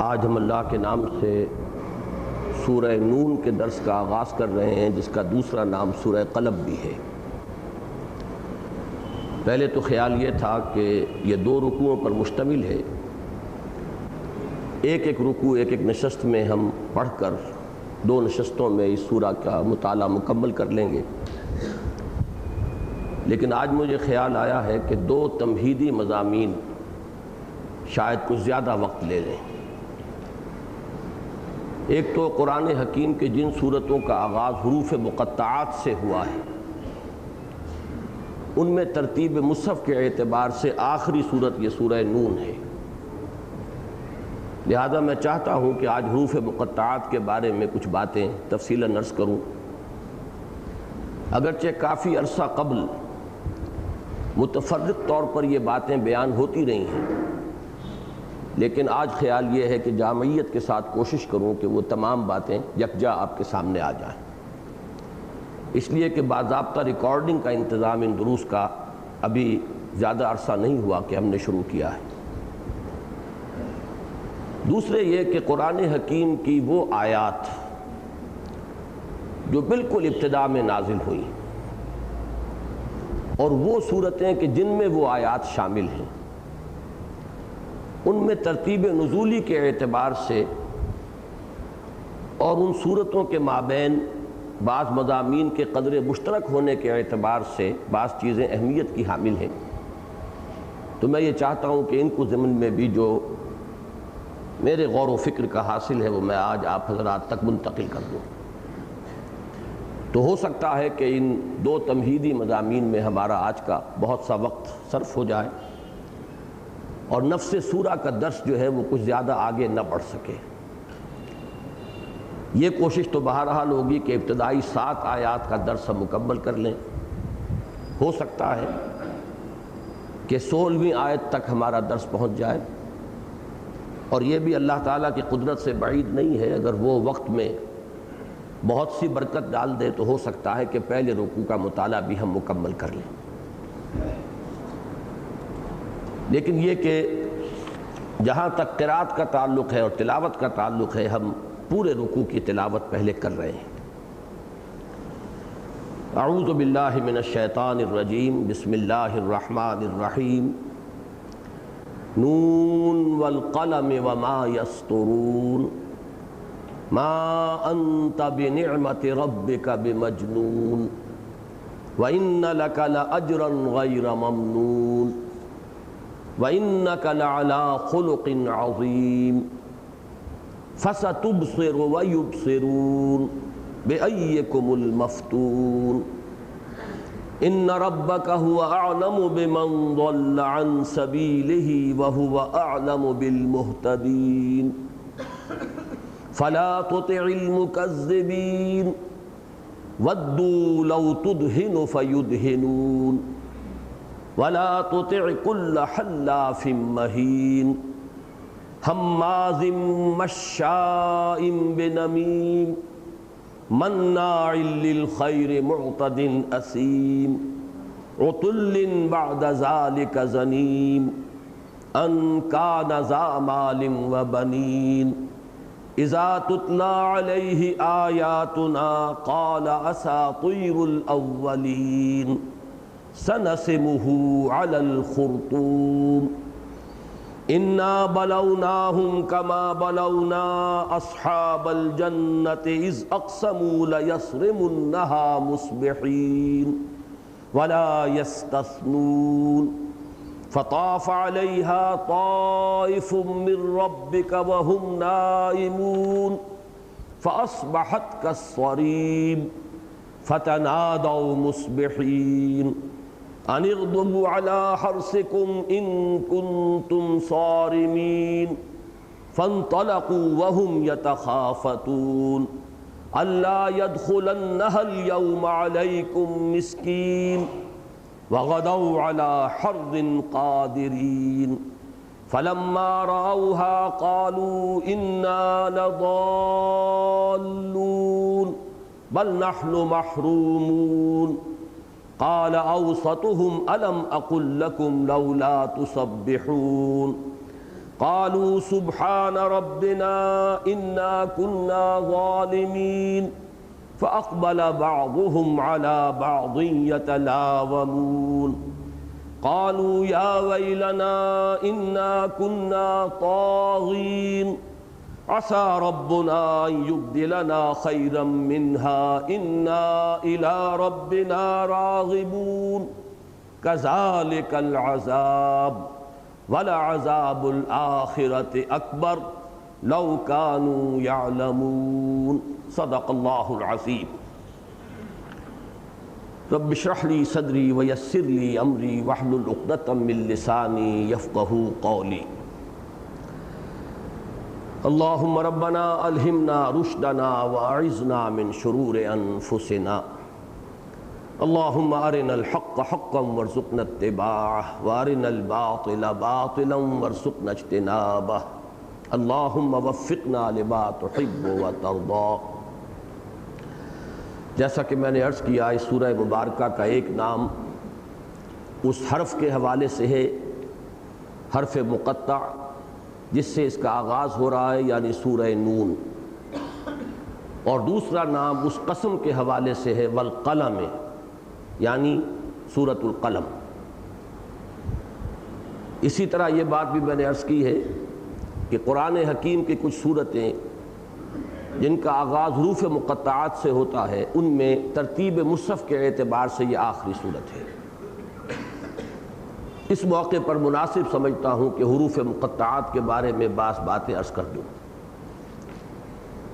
آج ہم اللہ کے نام سے سورہ نون کے درس کا آغاز کر رہے ہیں، جس کا دوسرا نام سورہ قلم بھی ہے۔ پہلے تو خیال یہ تھا کہ یہ دو رکوعوں پر مشتمل ہے، ایک ایک رکوع ایک ایک نشست میں ہم پڑھ کر دو نشستوں میں اس سورہ کا مطالعہ مکمل کر لیں گے، لیکن آج مجھے خیال آیا ہے کہ دو تمہیدی مضامین شاید کچھ زیادہ وقت لے لیں۔ ایک تو قرآن حکیم کے جن صورتوں کا آغاز حروف مقطعات سے ہوا ہے، ان میں ترتیب مصحف کے اعتبار سے آخری صورت یہ سورہ نون ہے، لہذا میں چاہتا ہوں کہ آج حروف مقطعات کے بارے میں کچھ باتیں تفصیلاً عرض کروں۔ اگرچہ کافی عرصہ قبل متفرق طور پر یہ باتیں بیان ہوتی رہی ہیں، لیکن آج خیال یہ ہے کہ جامعیت کے ساتھ کوشش کروں کہ وہ تمام باتیں یکجا آپ کے سامنے آ جائیں، اس لیے کہ باضابطہ ریکارڈنگ کا انتظام ان دروس کا ابھی زیادہ عرصہ نہیں ہوا کہ ہم نے شروع کیا ہے۔ دوسرے یہ کہ قرآن حکیم کی وہ آیات جو بالکل ابتدا میں نازل ہوئیں اور وہ صورتیں کہ جن میں وہ آیات شامل ہیں، ان میں ترتیب نزولی کے اعتبار سے اور ان صورتوں کے مابین بعض مضامین کے قدر مشترک ہونے کے اعتبار سے بعض چیزیں اہمیت کی حامل ہیں، تو میں یہ چاہتا ہوں کہ ان کو ضمن میں بھی جو میرے غور و فکر کا حاصل ہے وہ میں آج آپ حضرات تک منتقل کر دوں۔ تو ہو سکتا ہے کہ ان دو تمہیدی مضامین میں ہمارا آج کا بہت سا وقت صرف ہو جائے اور نفس سورہ کا درس جو ہے وہ کچھ زیادہ آگے نہ بڑھ سکے۔ یہ کوشش تو بہرحال ہوگی کہ ابتدائی 7 آیات کا درس ہم مکمل کر لیں، ہو سکتا ہے کہ 16ویں آیت تک ہمارا درس پہنچ جائے، اور یہ بھی اللہ تعالیٰ کی قدرت سے بعید نہیں ہے، اگر وہ وقت میں بہت سی برکت ڈال دے تو ہو سکتا ہے کہ پہلے رکوع کا مطالعہ بھی ہم مکمل کر لیں۔ لیکن یہ کہ جہاں تک قرات کا تعلق ہے اور تلاوت کا تعلق ہے، ہم پورے رکوع کی تلاوت پہلے کر رہے ہیں۔ اعوذ باللہ من الشیطان الرجیم، بسم اللہ الرحمن الرحیم، نون والقلم وما یسطرون، ما انت بنعمت ربک بمجنون، وإن لک لأجرا غیر ممنون، وإنك لعلى خلق عظيم، فستبصر ويبصرون بأيكم المفتون، إن ربك هو أعلم بمن ضل عن سبيله وهو أعلم بالمهتدين، فلا تطع المكذبين ودوا لو تدهن فيدهنون، ولا تطع كل حلاف مهين هماز مشاء بنميم مناع للخير معتد أثيم عتل بعد ذلك زنيم أن كان ذا مال وبنين إذا تتلى عليه آياتنا قال أساطير الأولين سنسمه على الخرطوم إنا بلوناهم كما بلونا أصحاب الجنة إذ أقسموا ليصرمنها مصبحين ولا يستثنون فطاف عليها طائف من ربك وهم نائمون فأصبحت كالصريم فتنادوا مصبحين أن اغدوا على حرثكم إن كنتم صارمين فانطلقوا وهم يتخافتون ألا يدخلنها اليوم عليكم مسكين وغدوا على حرد قادرين فلما رأوها قالوا إنا لضالون بل نحن محرومون قال اوسطهم الم اقل لكم لولا تسبحون قالوا سبحان ربنا انا كنا ظالمین فاقبل بعضهم على بعض يتلاومون قالوا يا ويلنا انا كنا طاغين عسى ربنا ان يبدلنا خيرا منها انا الى ربنا راغبون كذلك العذاب ولعذاب الآخرة أكبر لو كانوا يعلمون صدق اللہ العظیم. رب اشرح لي صدری ويسر لي امری واحلل عقدۃ من لسانی یفقہوا قولی. اللہم ربنا الہمنا رشدنا واعذنا من شرور انفسنا. اللہم ارنا الحق حقا وارزقنا اتباعہ وارنا الباطل باطلا وارزقنا اجتنابہ. اللہم وفقنا لما تحب وترضى. جیسا کہ میں نے عرض کیا اس سورہ مبارکہ کا ایک نام اس حرف کے حوالے سے ہے، حرف مقطع، جس سے اس کا آغاز ہو رہا ہے، یعنی سورہ نون. اور دوسرا نام اس قسم کے حوالے سے ہے والقلم، یعنی سورۃ القلم. اسی طرح یہ بات بھی میں نے عرض کی ہے کہ قرآن حکیم کی کچھ صورتیں جن کا آغاز حروف مقطعات سے ہوتا ہے، ان میں ترتیب مصحف کے اعتبار سے یہ آخری صورت ہے. اس موقع پر مناسب سمجھتا ہوں کہ حروف مقطعات کے بارے میں بعض باتیں عرض کر دوں.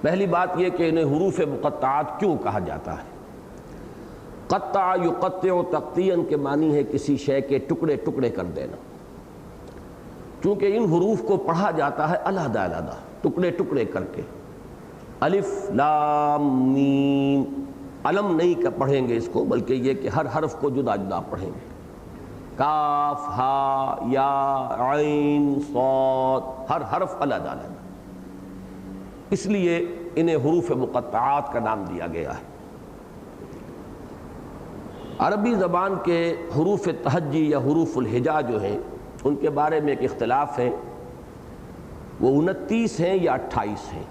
پہلی بات یہ کہ انہیں حروف مقطعات کیوں کہا جاتا ہے. قطع یقطع تقطیعا کے معنی ہے کسی شے کے ٹکڑے ٹکڑے کر دینا. چونکہ ان حروف کو پڑھا جاتا ہے علیحدہ علیحدہ، ٹکڑے ٹکڑے کر کے. الف لام میم، علم نہیں پڑھیں گے اس کو، بلکہ یہ کہ ہر حرف کو جدا جدا پڑھیں گے. کاف ہا یا عین صاد، ہر حرف علیحدہ علیحدہ. اس لیے انہیں حروف مقطعات کا نام دیا گیا ہے. عربی زبان کے حروف تہجی یا حروف الہجا جو ہیں ان کے بارے میں ایک اختلاف ہے. وہ 29 ہیں یا 28 ہیں.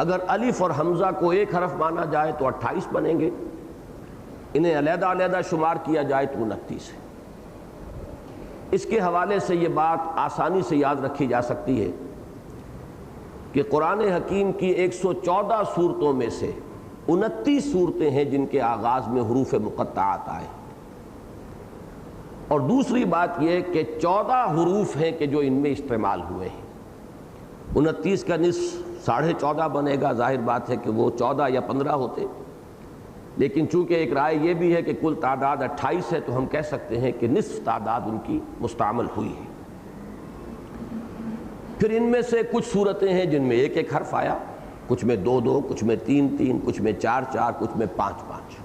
اگر الف اور حمزہ کو ایک حرف مانا جائے تو 28 بنیں گے، انہیں علیحدہ علیحدہ شمار کیا جائے تو 29 ہے. اس کے حوالے سے یہ بات آسانی سے یاد رکھی جا سکتی ہے کہ قرآن حکیم کی 114 صورتوں میں سے 29 صورتیں ہیں جن کے آغاز میں حروف مقطعات آئے. اور دوسری بات یہ کہ 14 حروف ہیں کہ جو ان میں استعمال ہوئے ہیں. 29 کا نصف 14.5 بنے گا. ظاہر بات ہے کہ وہ 14 یا 15 ہوتے، لیکن چونکہ ایک رائے یہ بھی ہے کہ کل تعداد 28 ہے تو ہم کہہ سکتے ہیں کہ نصف تعداد ان کی مستعمل ہوئی ہے. پھر ان میں سے کچھ صورتیں ہیں جن میں ایک ایک حرف آیا، کچھ میں 2 کچھ میں 3 کچھ میں 4 کچھ میں 5.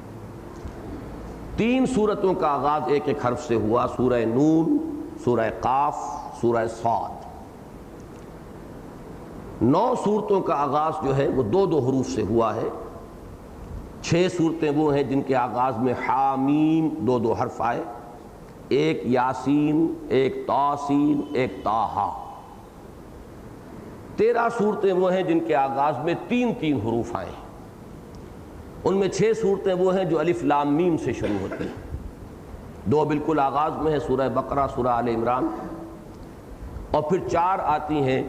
3 صورتوں کا آغاز ایک ایک حرف سے ہوا، سورہ نون، سورہ قاف، سورہ صاد. 9 صورتوں کا آغاز جو ہے وہ 2 حروف سے ہوا ہے. 6 صورتیں وہ ہیں جن کے آغاز میں حامیم 2 حرف آئے، ایک یاسین، ایک طاسین، ایک طٰہٰ. 13 صورتیں وہ ہیں جن کے آغاز میں 3 حروف آئے. ان میں 6 صورتیں وہ ہیں جو الف لام میم سے شروع ہوتی ہیں. 2 بالکل آغاز میں ہیں، سورہ بقرہ، سورہ آل عمران. اور پھر 4 آتی ہیں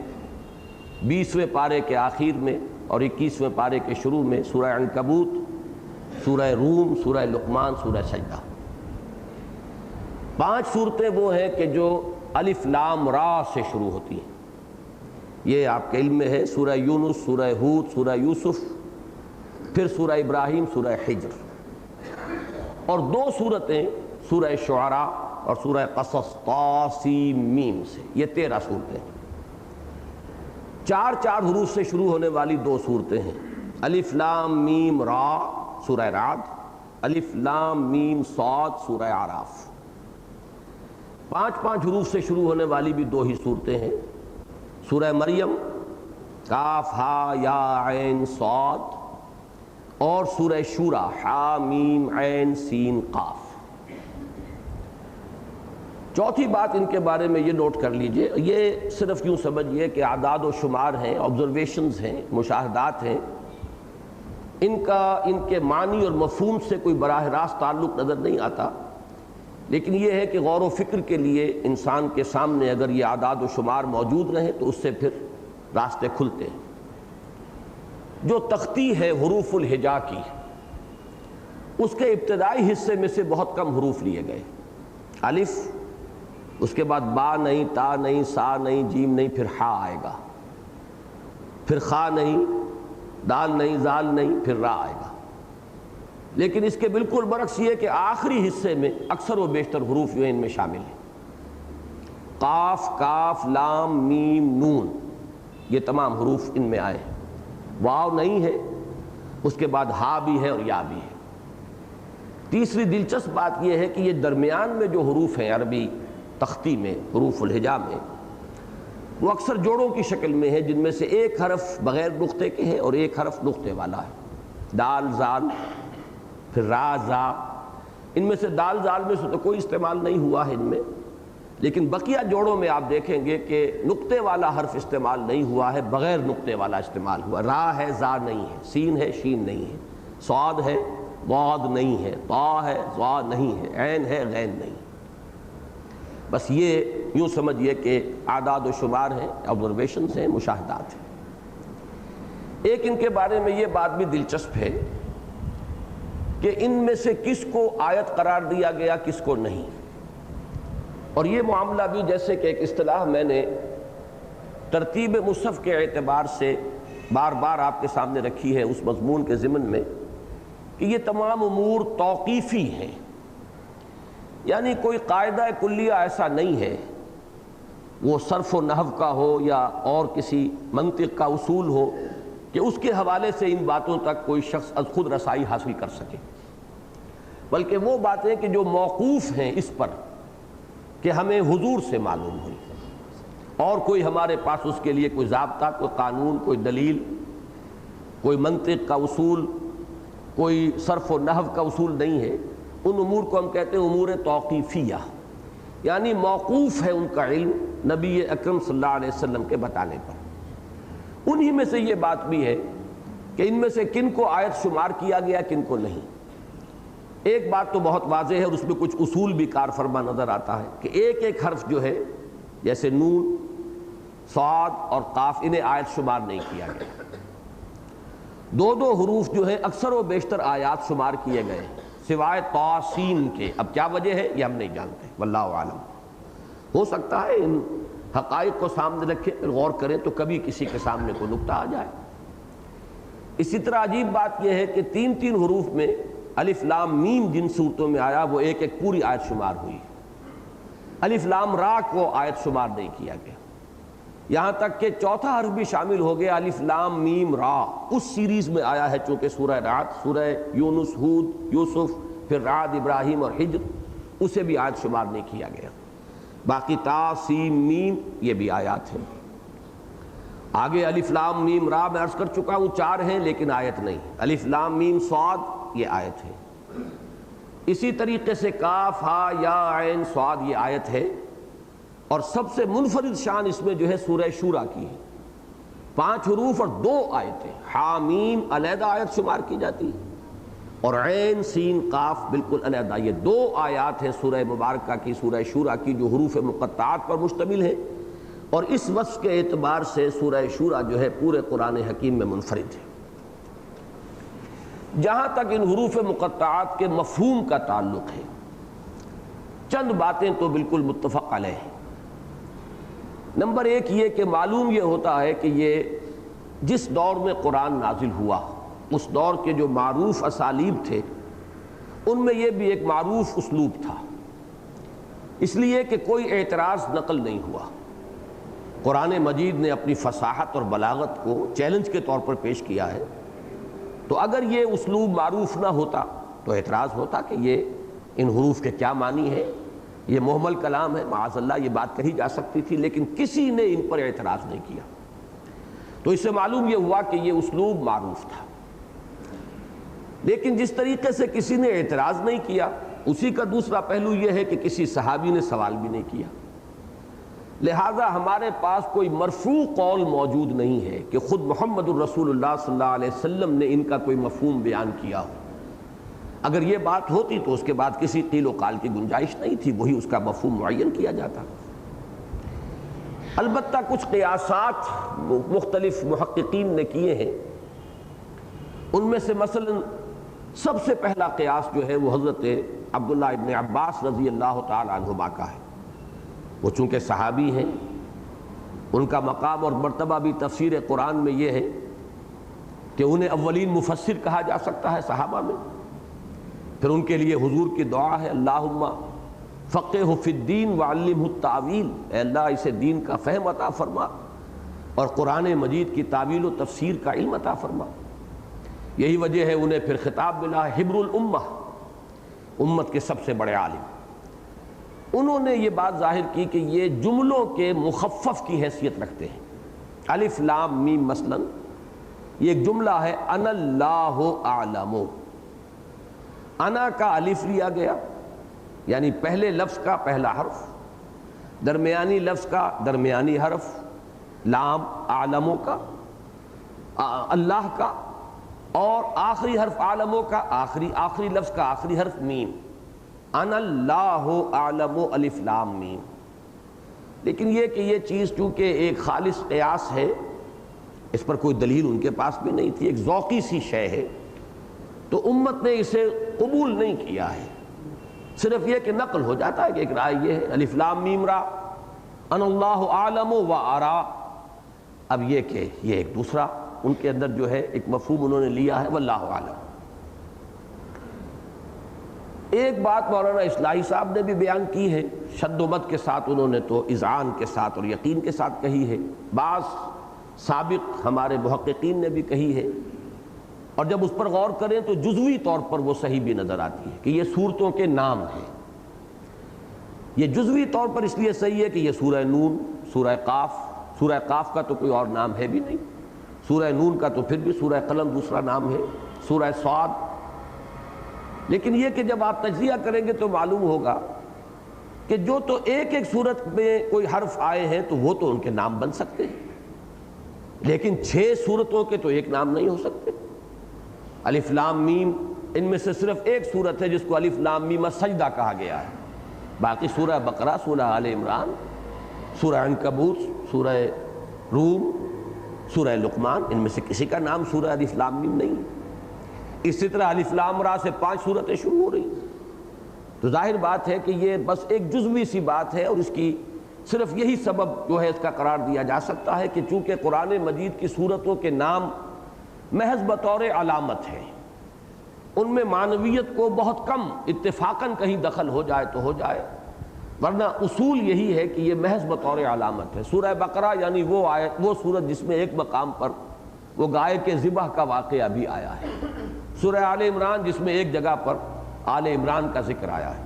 20ویں پارے کے آخر میں اور 21ویں پارے کے شروع میں، سورہ عنکبوت، سورہ روم، سورہ لقمان، سورہ سجدہ. 5 صورتیں وہ ہیں کہ جو الف لام را سے شروع ہوتی ہیں. یہ آپ کے علم میں ہے، سورہ یونس، سورہ ہود، سورہ یوسف، پھر سورہ ابراہیم، سورہ حجر. اور 2 صورتیں سورہ شعراء اور سورہ قصص طاسیم میم سے. یہ 13 صورتیں. 4 حروف سے شروع ہونے والی 2 صورتیں ہیں، الف لام میم را سورہ رعد، الف لام میم صاد سورہ اعراف. 5 حروف سے شروع ہونے والی بھی 2 ہی صورتیں ہیں، سورہ مریم، کاف ہا یا عین صاد، اور سورہ شورى حامیم عین سین قاف. چوتھی بات ان کے بارے میں یہ نوٹ کر لیجئے، یہ صرف یوں سمجھیے کہ اعداد و شمار ہیں، آبزرویشنز ہیں، مشاہدات ہیں، ان کے معنی اور مفہوم سے کوئی براہ راست تعلق نظر نہیں آتا، لیکن یہ ہے کہ غور و فکر کے لیے انسان کے سامنے اگر یہ اعداد و شمار موجود رہیں تو اس سے پھر راستے کھلتے ہیں۔ جو تختی ہے حروف الہجا کی، اس کے ابتدائی حصے میں سے بہت کم حروف لیے گئے۔ الف، اس کے بعد با نہیں، تا نہیں، سا نہیں، جیم نہیں، پھر ہا آئے گا، پھر خا نہیں، دال نہیں، زال نہیں، پھر را آئے گا۔ لیکن اس کے بالکل برعکس یہ کہ آخری حصے میں اکثر و بیشتر حروف جو ہیں ان میں شامل ہیں۔ قاف، کاف، لام، میم، نون، یہ تمام حروف ان میں آئے ہیں۔ واو نہیں ہے، اس کے بعد ہا بھی ہے اور یا بھی ہے۔ تیسری دلچسپ بات یہ ہے کہ یہ درمیان میں جو حروف ہیں عربی تختی میں، حروف الہجا میں، وہ اکثر جوڑوں کی شکل میں ہیں، جن میں سے ایک حرف بغیر نقطے کے ہے اور ایک حرف نقطے والا ہے۔ دال، زال، پھر را، زا۔ ان میں سے دال، زال میں سے تو کوئی استعمال نہیں ہوا ہے ان میں، لیکن بقیہ جوڑوں میں آپ دیکھیں گے کہ نقطے والا حرف استعمال نہیں ہوا ہے، بغیر نقطے والا استعمال ہوا۔ را ہے، زا نہیں ہے، سین ہے، شین نہیں ہے، صاد ہے، ضاد نہیں ہے، طا ہے، ظا نہیں ہے، عین ہے، غین نہیں۔ بس یہ یوں سمجھیے کہ اعداد و شمار ہیں، آبزرویشنز ہیں، مشاہدات ہیں۔ ایک ان کے بارے میں یہ بات بھی دلچسپ ہے کہ ان میں سے کس کو آیت قرار دیا گیا، کس کو نہیں۔ اور یہ معاملہ بھی جیسے کہ ایک اصطلاح میں نے ترتیب مصحف کے اعتبار سے بار بار آپ کے سامنے رکھی ہے اس مضمون کے ضمن میں، کہ یہ تمام امور توقیفی ہیں، یعنی کوئی قاعدہ کلیہ ایسا نہیں ہے، وہ صرف و نحو کا ہو یا اور کسی منطق کا اصول ہو، کہ اس کے حوالے سے ان باتوں تک کوئی شخص از خود رسائی حاصل کر سکے، بلکہ وہ باتیں کہ جو موقوف ہیں اس پر کہ ہمیں حضور سے معلوم ہوئی، اور کوئی ہمارے پاس اس کے لیے کوئی ضابطہ، کوئی قانون، کوئی دلیل، کوئی منطق کا اصول، کوئی صرف و نحو کا اصول نہیں ہے، ان امور کو ہم کہتے ہیں امور توقیفیہ، یعنی موقوف ہے ان کا علم نبی اکرم صلی اللہ علیہ وسلم کے بتانے پر۔ انہی میں سے یہ بات بھی ہے کہ ان میں سے کن کو آیت شمار کیا گیا، کن کو نہیں۔ ایک بات تو بہت واضح ہے اور اس میں کچھ اصول بھی کار فرما نظر آتا ہے کہ ایک ایک حرف جو ہے، جیسے نون، صاد اور قاف، انہیں آیت شمار نہیں کیا گیا۔ دو دو حروف جو ہیں اکثر و بیشتر آیات شمار کیے گئے سوائے طا، سین کے۔ اب کیا وجہ ہے یہ ہم نہیں جانتے، واللہ عالم۔ ہو سکتا ہے ان حقائق کو سامنے رکھے غور کریں تو کبھی کسی کے سامنے کوئی نقطہ آ جائے۔ اسی طرح عجیب بات یہ ہے کہ تین تین حروف میں الف لام میم جن صورتوں میں آیا وہ ایک ایک پوری آیت شمار ہوئی۔ الف لام را کو آیت شمار نہیں کیا گیا، یہاں تک کہ چوتھا حرف بھی شامل ہو گیا، الف لام میم را، اس سیریز میں آیا ہے چونکہ سورہ رعد، سورہ یونس، ہود، یوسف، پھر رعد، ابراہیم اور ہجر، اسے بھی آیت شمار نہیں کیا گیا۔ باقی تا، سین، میم یہ بھی آیات ہیں۔ آگے الف لام میم را میں عرض کر چکا ہوں 4 ہیں لیکن آیت نہیں۔ الف لام میم صاد یہ آیت ہے۔ اسی طریقے سے کاف، ہا، یا، عین، صاد یہ آیت ہے۔ اور سب سے منفرد شان اس میں جو ہے سورہ شورى کی ہے، 5 حروف اور 2 آیتیں، حامیم علیحدہ آیت شمار کی جاتی ہے اور عین، سین، قاف بالکل علیحدہ۔ یہ 2 آیات ہیں سورہ مبارکہ کی، سورہ شورى کی، جو حروف مقطعات پر مشتمل ہے، اور اس وصف کے اعتبار سے سورہ شورى جو ہے پورے قرآن حکیم میں منفرد ہے۔ جہاں تک ان حروف مقطعات کے مفہوم کا تعلق ہے، چند باتیں تو بالکل متفق علیہ ہیں۔ نمبر 1 یہ کہ معلوم یہ ہوتا ہے کہ یہ جس دور میں قرآن نازل ہوا، اس دور کے جو معروف اسالیب تھے ان میں یہ بھی ایک معروف اسلوب تھا، اس لیے کہ کوئی اعتراض نقل نہیں ہوا۔ قرآن مجید نے اپنی فصاحت اور بلاغت کو چیلنج کے طور پر پیش کیا ہے، تو اگر یہ اسلوب معروف نہ ہوتا تو اعتراض ہوتا کہ یہ ان حروف کے کیا معنی ہے، یہ محمل کلام ہے، معاذ اللہ یہ بات کہی جا سکتی تھی، لیکن کسی نے ان پر اعتراض نہیں کیا۔ تو اس سے معلوم یہ ہوا کہ یہ اسلوب معروف تھا۔ لیکن جس طریقے سے کسی نے اعتراض نہیں کیا اسی کا دوسرا پہلو یہ ہے کہ کسی صحابی نے سوال بھی نہیں کیا، لہذا ہمارے پاس کوئی مرفوع قول موجود نہیں ہے کہ خود محمد الرسول اللہ صلی اللہ علیہ وسلم نے ان کا کوئی مفہوم بیان کیا ہو۔ اگر یہ بات ہوتی تو اس کے بعد کسی قیل و قال کی گنجائش نہیں تھی، وہی اس کا مفہوم معین کیا جاتا۔ البتہ کچھ قیاسات مختلف محققین نے کیے ہیں، ان میں سے مثلا سب سے پہلا قیاس جو ہے وہ حضرت عبداللہ ابن عباس رضی اللہ تعالی عنہما کا ہے۔ وہ چونکہ صحابی ہیں، ان کا مقام اور مرتبہ بھی تفسیر قرآن میں یہ ہے کہ انہیں اولین مفسر کہا جا سکتا ہے صحابہ میں۔ پھر ان کے لیے حضور کی دعا ہے اللہم فقہہ فی الدین وعلمہ التاویل، اے اللہ اسے دین کا فہم عطا فرما اور قرآن مجید کی تعویل و تفسیر کا علم عطا فرما۔ یہی وجہ ہے انہیں پھر خطاب ملا ہے حبر الامہ، امت کے سب سے بڑے عالم۔ انہوں نے یہ بات ظاہر کی کہ یہ جملوں کے مخفف کی حیثیت رکھتے ہیں۔ الف لام میم مثلا یہ ایک جملہ ہے، انا اللہ اعلم، انا کا الف لیا گیا یعنی پہلے لفظ کا پہلا حرف، درمیانی لفظ کا درمیانی حرف، لام اعلموں کا اللہ کا، اور آخری حرف عالموں کا آخری لفظ کا آخری حرف میم، انا اللہ اعلم الف لام میم۔ لیکن یہ کہ یہ چیز چونکہ ایک خالص قیاس ہے، اس پر کوئی دلیل ان کے پاس بھی نہیں تھی، ایک ذوقی سی شے ہے، تو امت نے اسے قبول نہیں کیا ہے۔ صرف یہ کہ نقل ہو جاتا ہے کہ ایک رائے یہ ہے الف لام میم را ان اللہ اعلم و ارا۔ اب یہ کہ یہ ایک دوسرا ان کے اندر جو ہے ایک مفہوم انہوں نے لیا ہے واللہ اعلم۔ ایک بات مولانا اصلاحی صاحب نے بھی بیان کی ہے، شد و مد کے ساتھ انہوں نے تو اذعان کے ساتھ اور یقین کے ساتھ کہی ہے، بعض سابق ہمارے محققین نے بھی کہی ہے، اور جب اس پر غور کریں تو جزوی طور پر وہ صحیح بھی نظر آتی ہے کہ یہ صورتوں کے نام ہیں۔ یہ جزوی طور پر اس لیے صحیح ہے کہ یہ سورہ نون، سورہ قاف کا تو کوئی اور نام ہے بھی نہیں، سورہ نون کا تو پھر بھی سورہ قلم دوسرا نام ہے، سورہ صاد۔ لیکن یہ کہ جب آپ تجزیہ کریں گے تو معلوم ہوگا کہ جو تو ایک ایک صورت میں کوئی حرف آئے ہیں تو وہ تو ان کے نام بن سکتے ہیں، لیکن 6 صورتوں کے تو ایک نام نہیں ہو سکتے۔ الف لام میم ان میں سے صرف ایک صورت ہے جس کو الف لام میم السجدہ کہا گیا ہے، باقی سورہ بقرہ، سورہ آل عمران، سورہ عنکبوت، سورہ روم، سورہ لقمان، ان میں سے کسی کا نام سورہ الف لام میم نہیں ہے۔ اسی طرح الف لام را سے 5 صورتیں شروع ہو رہی ہیں، تو ظاہر بات ہے کہ یہ بس ایک جزوی سی بات ہے، اور اس کی صرف یہی سبب جو ہے اس کا قرار دیا جا سکتا ہے کہ چونکہ قرآن مجید کی صورتوں کے نام محض بطور علامت ہیں، ان میں معنویت کو بہت کم اتفاقاً کہیں دخل ہو جائے تو ہو جائے، ورنہ اصول یہی ہے کہ یہ محض بطور علامت ہے۔ سورہ بقرہ یعنی وہ آیت، وہ سورت جس میں ایک مقام پر وہ گائے کے ذبح کا واقعہ بھی آیا ہے، سورہ آل عمران جس میں ایک جگہ پر آل عمران کا ذکر آیا ہے۔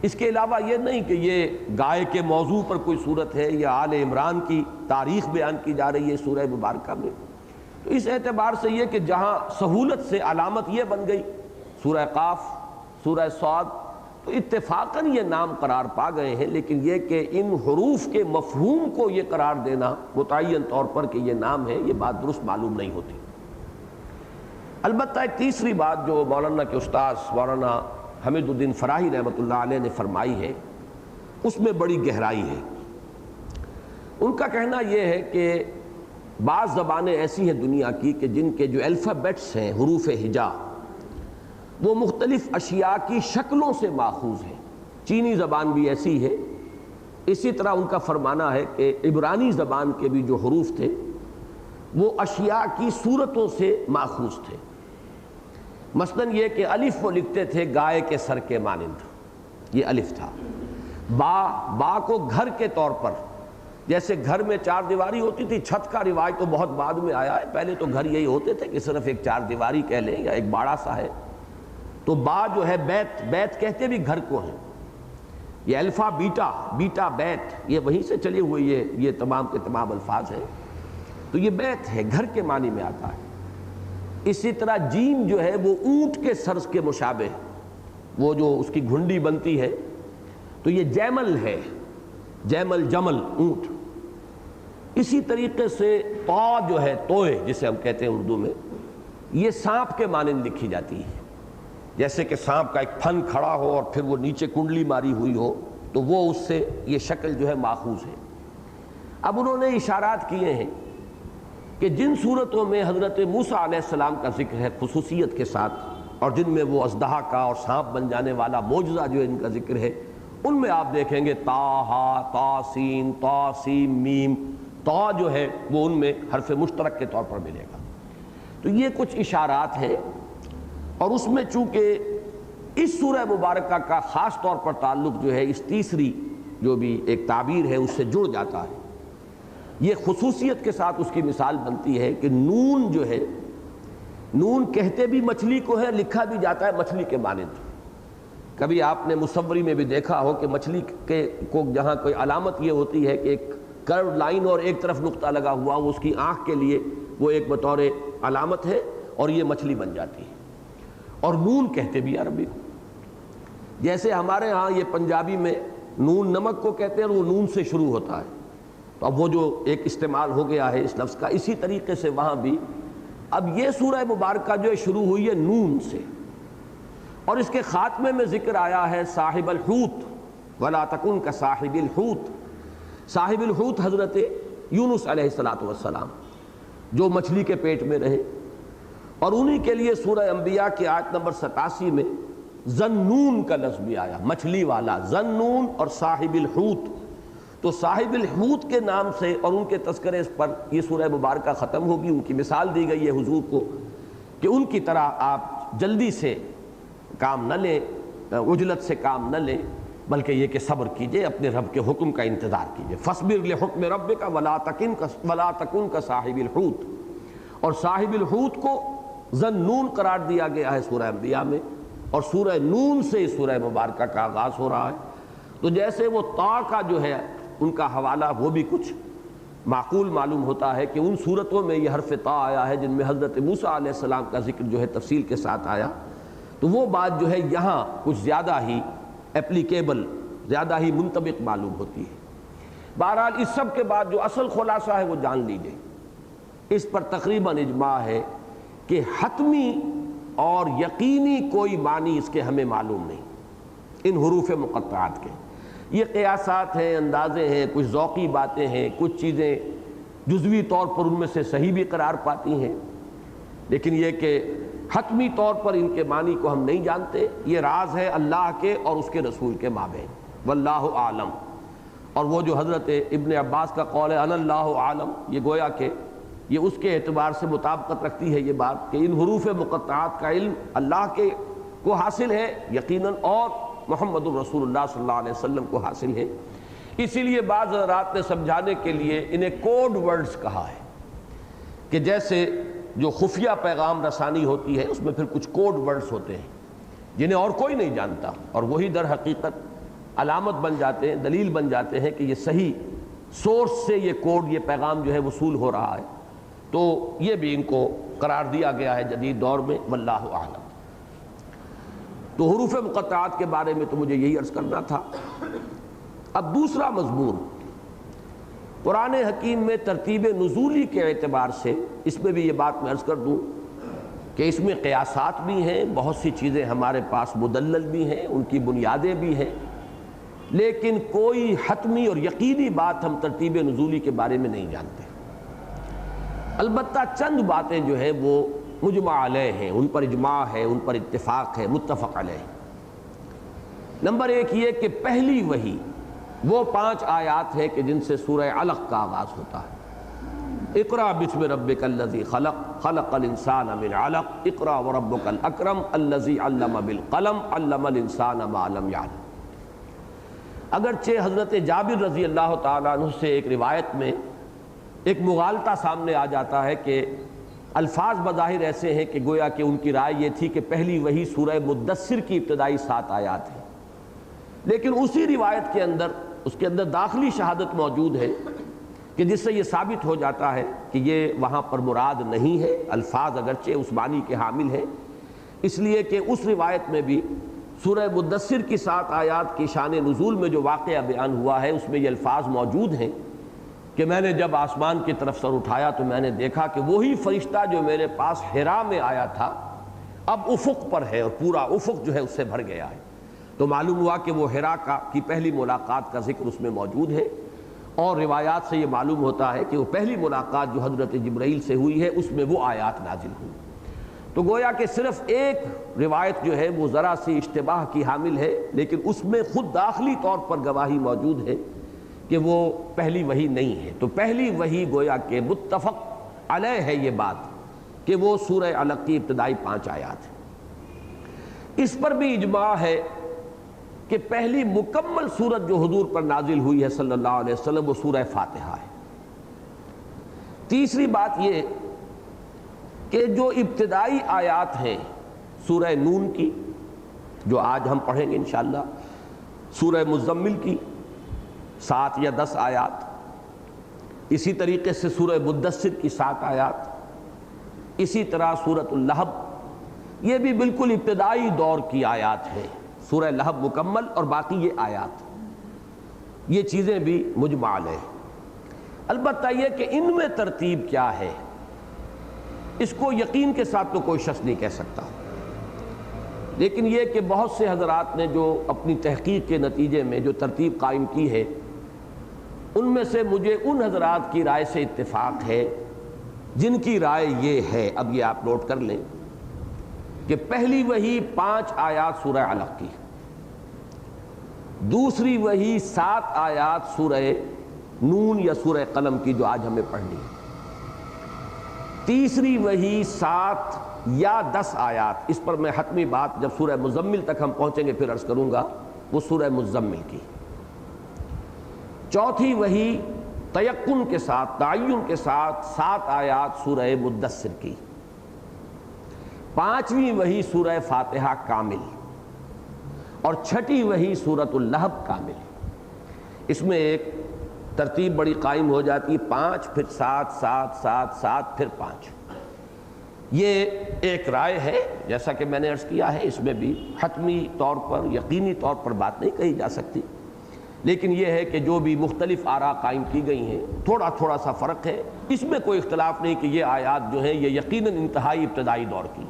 اس کے علاوہ یہ نہیں کہ یہ گائے کے موضوع پر کوئی صورت ہے یا آل عمران کی تاریخ بیان کی جا رہی ہے سورہ مبارکہ میں، تو اس اعتبار سے یہ کہ جہاں سہولت سے علامت یہ بن گئی سورہ قاف، سورہ صاد، تو اتفاقاً یہ نام قرار پا گئے ہیں، لیکن یہ کہ ان حروف کے مفہوم کو یہ قرار دینا متعین طور پر کہ یہ نام ہے، یہ بات درست معلوم نہیں ہوتی۔ البتہ ایک تیسری بات جو مولانا کے استاذ مولانا حمید الدین فراہی رحمۃ اللہ علیہ نے فرمائی ہے، اس میں بڑی گہرائی ہے۔ ان کا کہنا یہ ہے کہ بعض زبانیں ایسی ہیں دنیا کی کہ جن کے جو الفابیٹس ہیں، حروف ہجا، وہ مختلف اشیاء کی شکلوں سے ماخوذ ہیں۔ چینی زبان بھی ایسی ہے، اسی طرح ان کا فرمانا ہے کہ عبرانی زبان کے بھی جو حروف تھے وہ اشیاء کی صورتوں سے ماخوذ تھے۔ مثلا یہ کہ الف وہ لکھتے تھے گائے کے سر کے مانند، یہ الف تھا۔ با کو گھر کے طور پر، جیسے گھر میں 4 دیواری ہوتی تھی، چھت کا رواج تو بہت بعد میں آیا ہے، پہلے تو گھر یہی ہوتے تھے کہ صرف ایک 4 دیواری کہہ لیں یا ایک باڑا سا ہے، تو با جو ہے بیت کہتے بھی گھر کو ہیں۔ یہ الفا بیٹا بیت، یہ وہیں سے چلے ہوئے یہ تمام کے تمام الفاظ ہیں، تو یہ بیت ہے، گھر کے معنی میں آتا ہے۔ اسی طرح جیم جو ہے وہ اونٹ کے سر کے مشابہ، وہ جو اس کی گھنڈی بنتی ہے تو یہ جیمل ہے، جیمل جمل اونٹ. اسی طریقے سے طا جو ہے توئے جسے ہم کہتے ہیں اردو میں، یہ سانپ کے مانند لکھی جاتی ہے. جیسے کہ سانپ کا ایک پھن کھڑا ہو اور پھر وہ نیچے کنڈلی ماری ہوئی ہو تو وہ اس سے یہ شکل جو ہے ماخوذ ہے. اب انہوں نے اشارات کیے ہیں کہ جن صورتوں میں حضرت موسیٰ علیہ السلام کا ذکر ہے خصوصیت کے ساتھ، اور جن میں وہ اژدہا کا اور سانپ بن جانے والا معجزہ جو ان کا ذکر ہے، ان میں آپ دیکھیں گے تا ہا تا سین تا سیم میم. تا جو ہے وہ ان میں حرف مشترک کے طور پر ملے گا. تو یہ کچھ اشارات ہیں، اور اس میں چونکہ اس سورہ مبارکہ کا خاص طور پر تعلق جو ہے اس تیسری جو بھی ایک تعبیر ہے اس سے جڑ جاتا ہے. یہ خصوصیت کے ساتھ اس کی مثال بنتی ہے کہ نون جو ہے، نون کہتے بھی مچھلی کو ہے، لکھا بھی جاتا ہے مچھلی کے مانند. کبھی آپ نے مصوری میں بھی دیکھا ہو کہ مچھلی کو جہاں کوئی علامت یہ ہوتی ہے کہ ایک کرو لائن اور ایک طرف نقطہ لگا ہوا، وہ اس کی آنکھ کے لیے وہ ایک بطور علامت ہے اور یہ مچھلی بن جاتی ہے. اور نون کہتے بھی عربی کو، جیسے ہمارے ہاں یہ پنجابی میں نون نمک کو کہتے ہیں اور وہ نون سے شروع ہوتا ہے، تو اب وہ جو ایک استعمال ہو گیا ہے اس لفظ کا، اسی طریقے سے وہاں بھی اب یہ سورہ مبارکہ جو شروع ہوئی ہے نون سے، اور اس کے خاتمے میں ذکر آیا ہے صاحب الحوت ولا تکن کصاحب الحوت. صاحب الحوت حضرت یونس علیہ السلام جو مچھلی کے پیٹ میں رہے، اور انہی کے لیے سورہ انبیاء کی آیت نمبر 87 میں ذنون کا لفظ بھی آیا، مچھلی والا ذنون اور صاحب الحوت. تو صاحب الحوت کے نام سے اور ان کے تذکرے پر یہ سورہ مبارکہ ختم ہوگی. ان کی مثال دی گئی ہے حضور کو کہ ان کی طرح آپ جلدی سے کام نہ لیں، عجلت سے کام نہ لیں، بلکہ یہ کہ صبر کیجئے، اپنے رب کے حکم کا انتظار کیجئے. فاصبر لحکم ربک ولا تکن کصاحب الحوت. اور صاحب الحوت کو ذنون قرار دیا گیا ہے سورہ انبیاء میں، اور سورہ نون سے سورہ مبارکہ کا آغاز ہو رہا ہے. تو جیسے وہ تا کا جو ہے ان کا حوالہ وہ بھی کچھ معقول معلوم ہوتا ہے کہ ان صورتوں میں یہ حرف تا آیا ہے جن میں حضرت موسیٰ علیہ السلام کا ذکر جو ہے تفصیل کے ساتھ آیا، تو وہ بات جو ہے یہاں کچھ زیادہ ہی اپلیکیبل، زیادہ ہی منطبق معلوم ہوتی ہے. بہرحال اس سب کے بعد جو اصل خلاصہ ہے وہ جان لیجئے، اس پر تقریباً اجماع ہے کہ حتمی اور یقینی کوئی معنی اس کے ہمیں معلوم نہیں ان حروف مقطعات کے. یہ قیاسات ہیں، اندازے ہیں، کچھ ذوقی باتیں ہیں، کچھ چیزیں جزوی طور پر ان میں سے صحیح بھی قرار پاتی ہیں، لیکن یہ کہ حتمی طور پر ان کے معنی کو ہم نہیں جانتے. یہ راز ہے اللہ کے اور اس کے رسول کے مابین، واللہ اعلم. اور وہ جو حضرت ابن عباس کا قول ہے انا اللہ عالم، یہ گویا کہ یہ اس کے اعتبار سے مطابقت رکھتی ہے یہ بات کہ ان حروف مقطعات کا علم اللہ کے کو حاصل ہے یقیناً، اور محمد رسول اللہ صلی اللہ علیہ وسلم کو حاصل ہے. اسی لیے بعض حضرات نے سمجھانے کے لیے انہیں کوڈ ورڈز کہا ہے کہ جیسے جو خفیہ پیغام رسانی ہوتی ہے اس میں پھر کچھ کوڈ ورڈز ہوتے ہیں جنہیں اور کوئی نہیں جانتا، اور وہی در حقیقت علامت بن جاتے ہیں، دلیل بن جاتے ہیں کہ یہ صحیح سورس سے یہ کوڈ، یہ پیغام جو ہے وصول ہو رہا ہے. تو یہ بھی ان کو قرار دیا گیا ہے جدید دور میں، واللہ اعلم. تو حروف مقطعات کے بارے میں تو مجھے یہی عرض کرنا تھا. اب دوسرا مضمون قرآن حکیم میں ترتیب نزولی کے اعتبار سے، اس میں بھی یہ بات میں عرض کر دوں کہ اس میں قیاسات بھی ہیں، بہت سی چیزیں ہمارے پاس مدلل بھی ہیں، ان کی بنیادیں بھی ہیں، لیکن کوئی حتمی اور یقینی بات ہم ترتیب نزولی کے بارے میں نہیں جانتے. البتہ چند باتیں جو ہے وہ مجمع علیہ ہیں، ان پر اجماع ہے، ان پر اتفاق ہے، متفق علیہ. نمبر ایک یہ کہ پہلی وحی وہ 5 آیات ہے کہ جن سے سورہ علق کا آغاز ہوتا ہے. اقرأ بسم ربک الذی خلق خلق الانسان من علق اقرأ وربک الاکرم الذی علم بالقلم علم الانسان ما لم یعلم. اگرچہ حضرت جابر رضی اللہ تعالیٰ عنہ سے ایک روایت میں ایک مغالطہ سامنے آ جاتا ہے کہ الفاظ بظاہر ایسے ہیں کہ گویا کہ ان کی رائے یہ تھی کہ پہلی وحی سورہ مدثر کی ابتدائی 7 آیات ہیں، لیکن اسی روایت کے اندر اس کے اندر داخلی شہادت موجود ہے کہ جس سے یہ ثابت ہو جاتا ہے کہ یہ وہاں پر مراد نہیں ہے. الفاظ اگرچہ اس معنی کے حامل ہیں، اس لیے کہ اس روایت میں بھی سورہ مدثر کی 7 آیات کی شان نزول میں جو واقعہ بیان ہوا ہے اس میں یہ الفاظ موجود ہیں کہ میں نے جب آسمان کی طرف سر اٹھایا تو میں نے دیکھا کہ وہی فرشتہ جو میرے پاس حرا میں آیا تھا اب افق پر ہے، اور پورا افق جو ہے اس سے بھر گیا ہے۔ تو معلوم ہوا کہ وہ حرا کی پہلی ملاقات کا ذکر اس میں موجود ہے، اور روایات سے یہ معلوم ہوتا ہے کہ وہ پہلی ملاقات جو حضرت جبرائیل سے ہوئی ہے اس میں وہ آیات نازل ہوئی۔ تو گویا کہ صرف ایک روایت جو ہے وہ ذرا سی اشتباہ کی حامل ہے، لیکن اس میں خود داخلی طور پر گواہی موجود ہے کہ وہ پہلی وحی نہیں ہے۔ تو پہلی وحی گویا کہ متفق علیہ ہے یہ بات کہ وہ سورہ علق کی ابتدائی 5 آیات ہیں۔ اس پر بھی اجماع ہے کہ پہلی مکمل سورت جو حضور پر نازل ہوئی ہے صلی اللہ علیہ وسلم وہ سورہ فاتحہ ہے۔ تیسری بات یہ کہ جو ابتدائی آیات ہیں سورہ نون کی جو آج ہم پڑھیں گے انشاءاللہ، سورہ مزمل کی 7 یا 10 آیات، اسی طریقے سے سورہ مدثر کی 7 آیات، اسی طرح سورۃ اللہب، یہ بھی بالکل ابتدائی دور کی آیات ہیں۔ سورہ لہب مکمل اور باقی یہ آیات، یہ چیزیں بھی مجمع ہیں۔ البتہ یہ کہ ان میں ترتیب کیا ہے اس کو یقین کے ساتھ تو کوئی شخص نہیں کہہ سکتا، لیکن یہ کہ بہت سے حضرات نے جو اپنی تحقیق کے نتیجے میں جو ترتیب قائم کی ہے ان میں سے مجھے ان حضرات کی رائے سے اتفاق ہے جن کی رائے یہ ہے، اب یہ آپ نوٹ کر لیں، کہ پہلی وحی 5 آیات سورہ علق کی، دوسری وحی 7 آیات سورہ نون یا سورہ قلم کی جو آج ہمیں پڑھنی ہے، تیسری وحی 7 یا 10 آیات، اس پر میں حتمی بات جب سورہ مزمل تک ہم پہنچیں گے پھر عرض کروں گا، وہ سورہ مزمل کی، چوتھی وحی تیقن کے ساتھ تعین کے ساتھ 7 آیات سورہ مدثر کی، پانچویں وحی سورہ فاتحہ کامل، اور چھٹی وحی سورۃ اللہب کامل۔ اس میں ایک ترتیب بڑی قائم ہو جاتی، 5 پھر 7 7 7 7 پھر 5۔ یہ ایک رائے ہے، جیسا کہ میں نے عرض کیا ہے اس میں بھی حتمی طور پر یقینی طور پر بات نہیں کہی جا سکتی، لیکن یہ ہے کہ جو بھی مختلف آراء قائم کی گئی ہیں تھوڑا تھوڑا سا فرق ہے، اس میں کوئی اختلاف نہیں کہ یہ آیات جو ہیں یہ یقیناً انتہائی ابتدائی دور کی،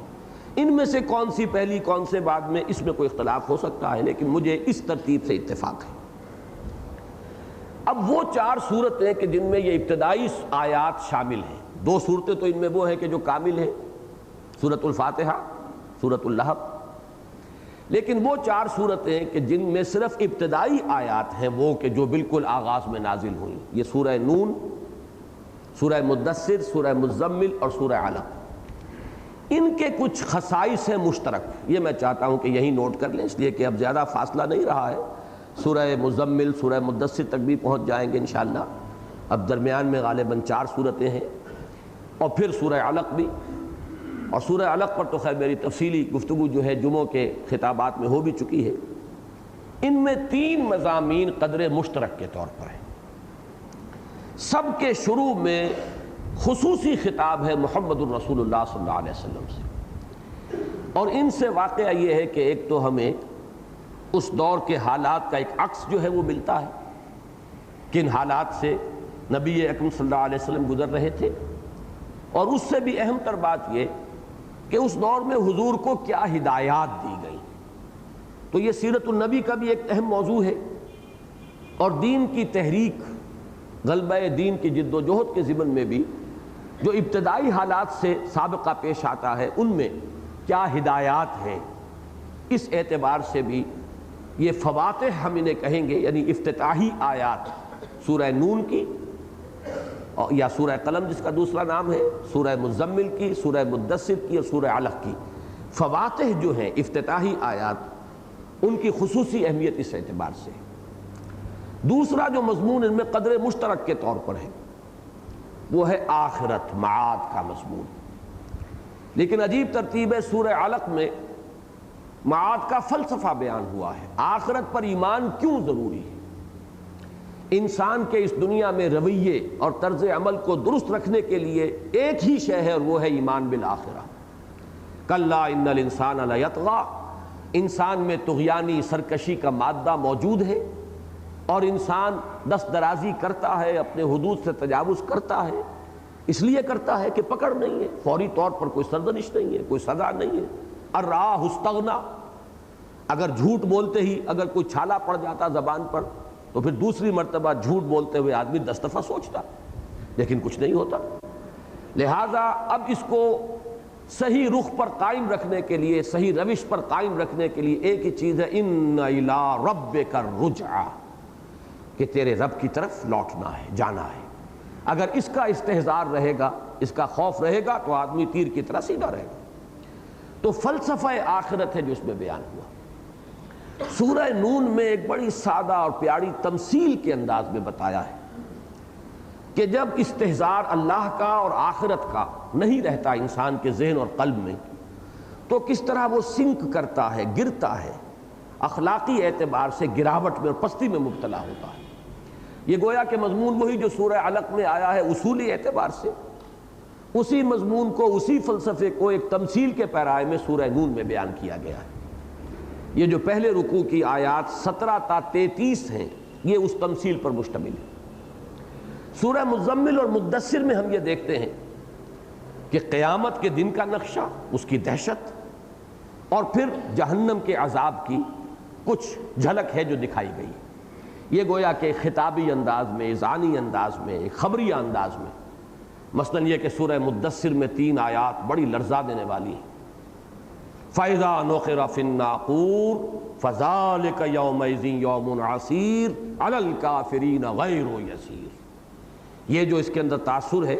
ان میں سے کون سی پہلی کون سے بعد میں اس میں کوئی اختلاف ہو سکتا ہے، لیکن مجھے اس ترتیب سے اتفاق ہے۔ اب وہ 4 صورتیں کہ جن میں یہ ابتدائی آیات شامل ہیں، 2 صورتیں تو ان میں وہ ہیں کہ جو کامل ہیں، سورۃ الفاتحہ، سورۃ اللہب، لیکن وہ 4 صورتیں کہ جن میں صرف ابتدائی آیات ہیں وہ کہ جو بالکل آغاز میں نازل ہوئیں، یہ سورہ نون، سورہ مدثر، سورہ مزمل اور سورہ علق، ان کے کچھ خصائص ہیں مشترک، یہ میں چاہتا ہوں کہ یہی نوٹ کر لیں، اس لیے کہ اب زیادہ فاصلہ نہیں رہا ہے، سورہ مزمل سورہ مدثر تک بھی پہنچ جائیں گے انشاءاللہ، اب درمیان میں غالباً 4 صورتیں ہیں، اور پھر سورہ علق بھی، اور سورہ علق پر تو خیر میری تفصیلی گفتگو جو ہے جمعوں کے خطابات میں ہو بھی چکی ہے۔ ان میں 3 مضامین قدر مشترک کے طور پر ہیں، سب کے شروع میں خصوصی خطاب ہے محمد الرسول اللہ صلی اللہ علیہ وسلم سے، اور ان سے واقعہ یہ ہے کہ ایک تو ہمیں اس دور کے حالات کا ایک عکس جو ہے وہ ملتا ہے، کن حالات سے نبی اکرم صلی اللہ علیہ وسلم گزر رہے تھے، اور اس سے بھی اہم تر بات یہ کہ اس دور میں حضور کو کیا ہدایات دی گئی۔ تو یہ سیرت النبی کا بھی ایک اہم موضوع ہے، اور دین کی تحریک، غلبہ دین کی جد و جہد کے ضمن میں بھی جو ابتدائی حالات سے سابقہ پیش آتا ہے ان میں کیا ہدایات ہیں، اس اعتبار سے بھی یہ فواتح ہم انہیں کہیں گے، یعنی افتتاحی آیات سورہ نون کی یا سورہ قلم جس کا دوسرا نام ہے، سورہ مزمل کی، سورہ مدثر کی اور سورہ علق کی فواتح جو ہیں افتتاحی آیات، ان کی خصوصی اہمیت اس اعتبار سے۔ دوسرا جو مضمون ان میں قدر مشترک کے طور پر ہے وہ ہے آخرت، معاد کا مضمون، لیکن عجیب ترتیب ہے، سورہ علق میں معاد کا فلسفہ بیان ہوا ہے، آخرت پر ایمان کیوں ضروری ہے، انسان کے اس دنیا میں رویے اور طرز عمل کو درست رکھنے کے لیے ایک ہی شے ہے اور وہ ہے ایمان بالآخرہ۔ کلا ان الانسان لیطغی انسان میں طغیانی سرکشی کا مادہ موجود ہے اور انسان دست درازی کرتا ہے، اپنے حدود سے تجاوز کرتا ہے، اس لیے کرتا ہے کہ پکڑ نہیں ہے، فوری طور پر کوئی سرزنش نہیں ہے، کوئی سزا نہیں ہے۔ الراہ استغنا، اگر جھوٹ بولتے ہی اگر کوئی چھالا پڑ جاتا زبان پر تو پھر دوسری مرتبہ جھوٹ بولتے ہوئے آدمی 10 دفعہ سوچتا، لیکن کچھ نہیں ہوتا۔ لہٰذا اب اس کو صحیح رخ پر قائم رکھنے کے لیے، صحیح روش پر قائم رکھنے کے لیے ایک ہی چیز ہے، ان الی ربک الرجع، کہ تیرے رب کی طرف لوٹنا ہے، جانا ہے۔ اگر اس کا استحضار رہے گا، اس کا خوف رہے گا تو آدمی تیر کی طرح سیدھا رہے گا۔ تو فلسفہ آخرت ہے جو اس میں بیان ہوا۔ سورہ نون میں ایک بڑی سادہ اور پیاری تمثیل کے انداز میں بتایا ہے کہ جب استحضار اللہ کا اور آخرت کا نہیں رہتا انسان کے ذہن اور قلب میں تو کس طرح وہ سنک کرتا ہے، گرتا ہے، اخلاقی اعتبار سے گراوٹ میں اور پستی میں مبتلا ہوتا ہے۔ یہ گویا کہ مضمون وہی جو سورہ علق میں آیا ہے، اصولی اعتبار سے اسی مضمون کو، اسی فلسفے کو ایک تمثیل کے پیرائے میں سورہ نون میں بیان کیا گیا ہے۔ یہ جو پہلے رکوع کی آیات 17 تا 33 ہیں، یہ اس تمثیل پر مشتمل ہے۔ سورہ مزمل اور مدثر میں ہم یہ دیکھتے ہیں کہ قیامت کے دن کا نقشہ، اس کی دہشت، اور پھر جہنم کے عذاب کی کچھ جھلک ہے جو دکھائی گئی۔ یہ گویا کہ خطابی انداز میں، اذعانی انداز میں، خبریہ انداز میں۔ مثلاً یہ کہ سورہ مدثر میں 3 آیات بڑی لرزا دینے والی ہیں۔ فَإِذَا نُقِرَ فِي النَّاقُورِ فَذَلِكَ يَوْمَئِذٍ يَوْمٌ عَسِيرٌ عَلَى الْكَافِرِينَ غَيْرُ يَسِيرٌ۔ یہ جو اس کے اندر تاثر ہے،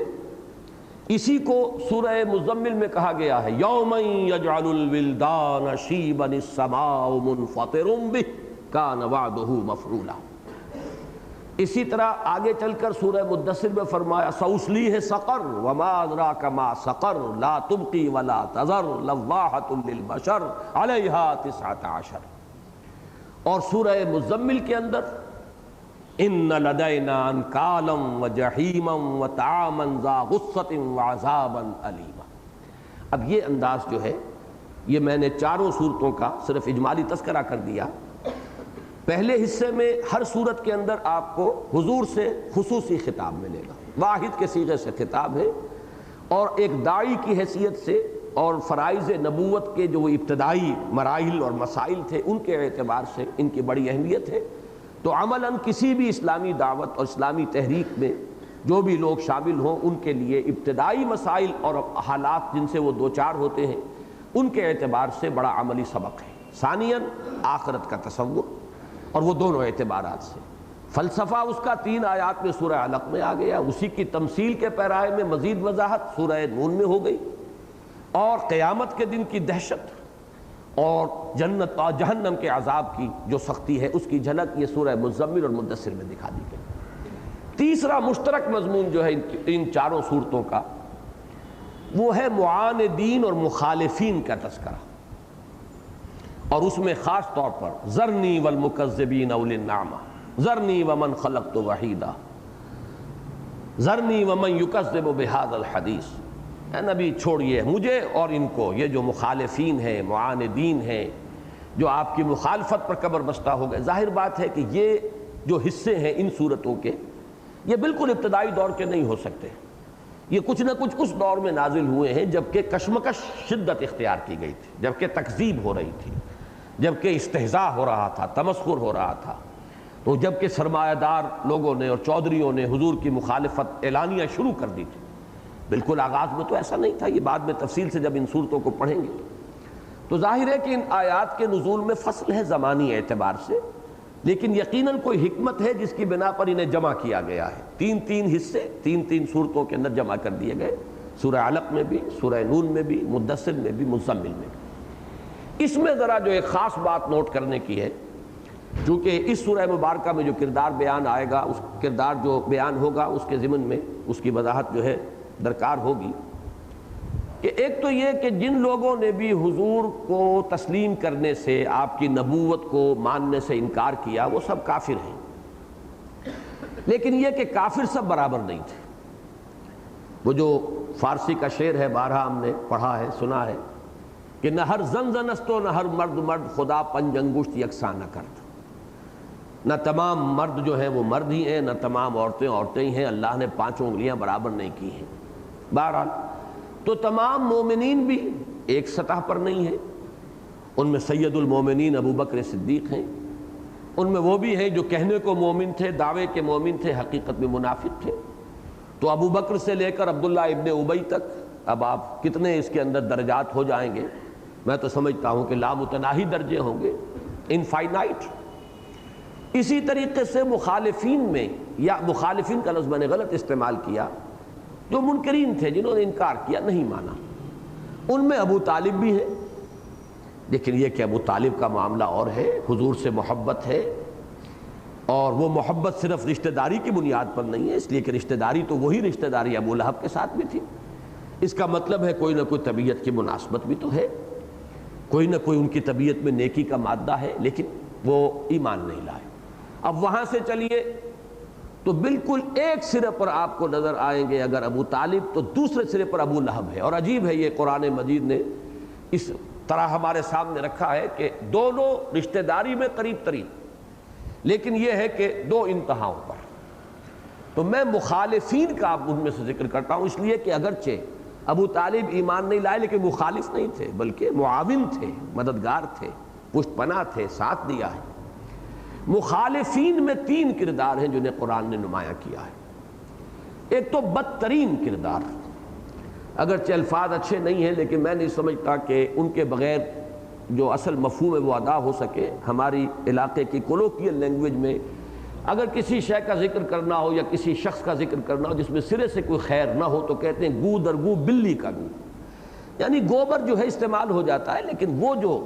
اسی کو سورہ مزمل میں کہا گیا ہے، یَوْمًا يَجْعَلُ الْوِلْدَانَ شِيبًا السَّمَاءُ مُنْفَطِرٌ بِهِ كَانَ وَعْدُهُ مَفْعُولًا۔ اسی طرح آگے چل کر سورہ مدثر میں فرمایا، سَأُصْلِيهِ سَقَرَ وَمَا أَدْرَاكَ مَا سَقَرُ لَا تُبْقِي وَلَا تَذَرُ لَوَّاحَةٌ لِلْبَشَرِ عَلَيْهَا 19۔ اور سورہ مزمل کے اندر إِنَّ لَدَيْنَا أَنْكَالًا وَجَحِيمًا وَطَعَامًا ذَا غُصَّةٍ وَعَذَابًا أَلِيمًا۔ اب یہ انداز جو ہے، یہ میں نے چاروں صورتوں کا صرف اجمالی تذکرہ کر دیا۔ پہلے حصے میں ہر صورت کے اندر آپ کو حضور سے خصوصی خطاب ملے گا، واحد کے صیغے سے خطاب ہے، اور ایک داعی کی حیثیت سے اور فرائض نبوت کے جو ابتدائی مراحل اور مسائل تھے ان کے اعتبار سے ان کی بڑی اہمیت ہے۔ تو عملاً کسی بھی اسلامی دعوت اور اسلامی تحریک میں جو بھی لوگ شامل ہوں، ان کے لیے ابتدائی مسائل اور حالات جن سے وہ دوچار ہوتے ہیں ان کے اعتبار سے بڑا عملی سبق ہے۔ ثانیاً آخرت کا تصور، اور وہ دونوں اعتبارات سے فلسفہ اس کا 3 آیات میں سورہ علق میں آ گیا، اسی کی تمثیل کے پیرائے میں مزید وضاحت سورہ نون میں ہو گئی، اور قیامت کے دن کی دہشت اور جنت اور جہنم کے عذاب کی جو سختی ہے اس کی جھلک یہ سورہ مزمل اور مدثر میں دکھا دی گئی۔ تیسرا مشترک مضمون جو ہے ان چاروں صورتوں کا، وہ ہے معاندین اور مخالفین کا تذکرہ، اور اس میں خاص طور پر ذرنی والمکذبین اولی النعمہ، ذرنی ومن خلقت وحیدا، ذرنی ومن یکذب بہذا الحدیث۔ اے نبی چھوڑیے مجھے اور ان کو، یہ جو مخالفین ہیں، معاندین ہیں، جو آپ کی مخالفت پر قبر بستہ ہو گئے۔ ظاہر بات ہے کہ یہ جو حصے ہیں ان صورتوں کے، یہ بالکل ابتدائی دور کے نہیں ہو سکتے، یہ کچھ نہ کچھ اس دور میں نازل ہوئے ہیں جبکہ کشمکش شدت اختیار کی گئی تھی، جبکہ تکذیب ہو رہی تھی، جبکہ استہزاء ہو رہا تھا، تمسخر ہو رہا تھا، تو جبکہ سرمایہ دار لوگوں نے اور چودھریوں نے حضور کی مخالفت اعلانیہ شروع کر دی تھی۔ بالکل آغاز میں تو ایسا نہیں تھا، یہ بعد میں تفصیل سے جب ان صورتوں کو پڑھیں گے تو ظاہر ہے کہ ان آیات کے نزول میں فصل ہے زمانی اعتبار سے، لیکن یقیناً کوئی حکمت ہے جس کی بنا پر انہیں جمع کیا گیا ہے۔ 3 حصے 3 صورتوں کے اندر جمع کر دیے گئے، سورہ علق میں بھی، سورہ نون میں بھی، مدثر میں بھی، مزمل میں بھی۔ اس میں ذرا جو ایک خاص بات نوٹ کرنے کی ہے، چونکہ اس سورہ مبارکہ میں جو کردار بیان آئے گا، اس کردار جو بیان ہوگا اس کے ضمن میں اس کی وضاحت جو ہے درکار ہوگی، کہ ایک تو یہ کہ جن لوگوں نے بھی حضور کو تسلیم کرنے سے، آپ کی نبوت کو ماننے سے انکار کیا، وہ سب کافر ہیں، لیکن یہ کہ کافر سب برابر نہیں تھے۔ وہ جو فارسی کا شعر ہے، بارہا ہم نے پڑھا ہے، سنا ہے، کہ نہ ہر زن زن است و نہ ہر مرد مرد، خدا پنج انگشت یکساں نہ کرد۔ نہ تمام مرد جو ہیں وہ مرد ہی ہیں، نہ تمام عورتیں عورتیں ہی ہیں، اللہ نے پانچوں انگلیاں برابر نہیں کی ہیں۔ بہرحال تو تمام مومنین بھی ایک سطح پر نہیں ہیں، ان میں سید المومنین ابو بکر صدیق ہیں، ان میں وہ بھی ہیں جو کہنے کو مومن تھے، دعوے کے مومن تھے، حقیقت میں منافق تھے۔ تو ابو بکر سے لے کر عبداللہ ابن ابی تک اب آپ کتنے اس کے اندر درجات ہو جائیں گے، میں تو سمجھتا ہوں کہ لامتناہی درجے ہوں گے، انفائنائٹ۔ اسی طریقے سے مخالفین میں، یا مخالفین کا لفظ میں نے غلط استعمال کیا، جو منکرین تھے جنہوں نے انکار کیا، نہیں مانا، ان میں ابو طالب بھی ہیں۔ لیکن یہ کہ ابو طالب کا معاملہ اور ہے، حضور سے محبت ہے، اور وہ محبت صرف رشتہ داری کی بنیاد پر نہیں ہے، اس لیے کہ رشتہ داری تو وہی رشتہ داری ابو لہب کے ساتھ بھی تھی۔ اس کا مطلب ہے کوئی نہ کوئی طبیعت کی مناسبت بھی تو ہے، کوئی نہ کوئی ان کی طبیعت میں نیکی کا مادہ ہے، لیکن وہ ایمان نہیں لائے۔ اب وہاں سے چلیے تو بالکل ایک سرے پر آپ کو نظر آئیں گے اگر ابو طالب، تو دوسرے سرے پر ابو لہب ہے۔ اور عجیب ہے، یہ قرآن مجید نے اس طرح ہمارے سامنے رکھا ہے کہ دونوں رشتہ داری میں قریب ترین، لیکن یہ ہے کہ دو انتہاؤں پر۔ تو میں مخالفین کا ان میں سے ذکر کرتا ہوں، اس لیے کہ اگرچہ ابو طالب ایمان نہیں لائے لیکن مخالف نہیں تھے، بلکہ معاون تھے، مددگار تھے، پشت پناہ تھے، ساتھ دیا ہے۔ مخالفین میں تین کردار ہیں جنہیں قرآن نے نمایاں کیا ہے۔ ایک تو بدترین کردار، اگرچہ الفاظ اچھے نہیں ہیں لیکن میں نہیں سمجھتا کہ ان کے بغیر جو اصل مفہوم ہے وہ ادا ہو سکے۔ ہماری علاقے کی کولوکیل لینگویج میں اگر کسی شے کا ذکر کرنا ہو یا کسی شخص کا ذکر کرنا ہو جس میں سرے سے کوئی خیر نہ ہو تو کہتے ہیں گو در گو بلی کا گو، یعنی گوبر جو ہے استعمال ہو جاتا ہے، لیکن وہ جو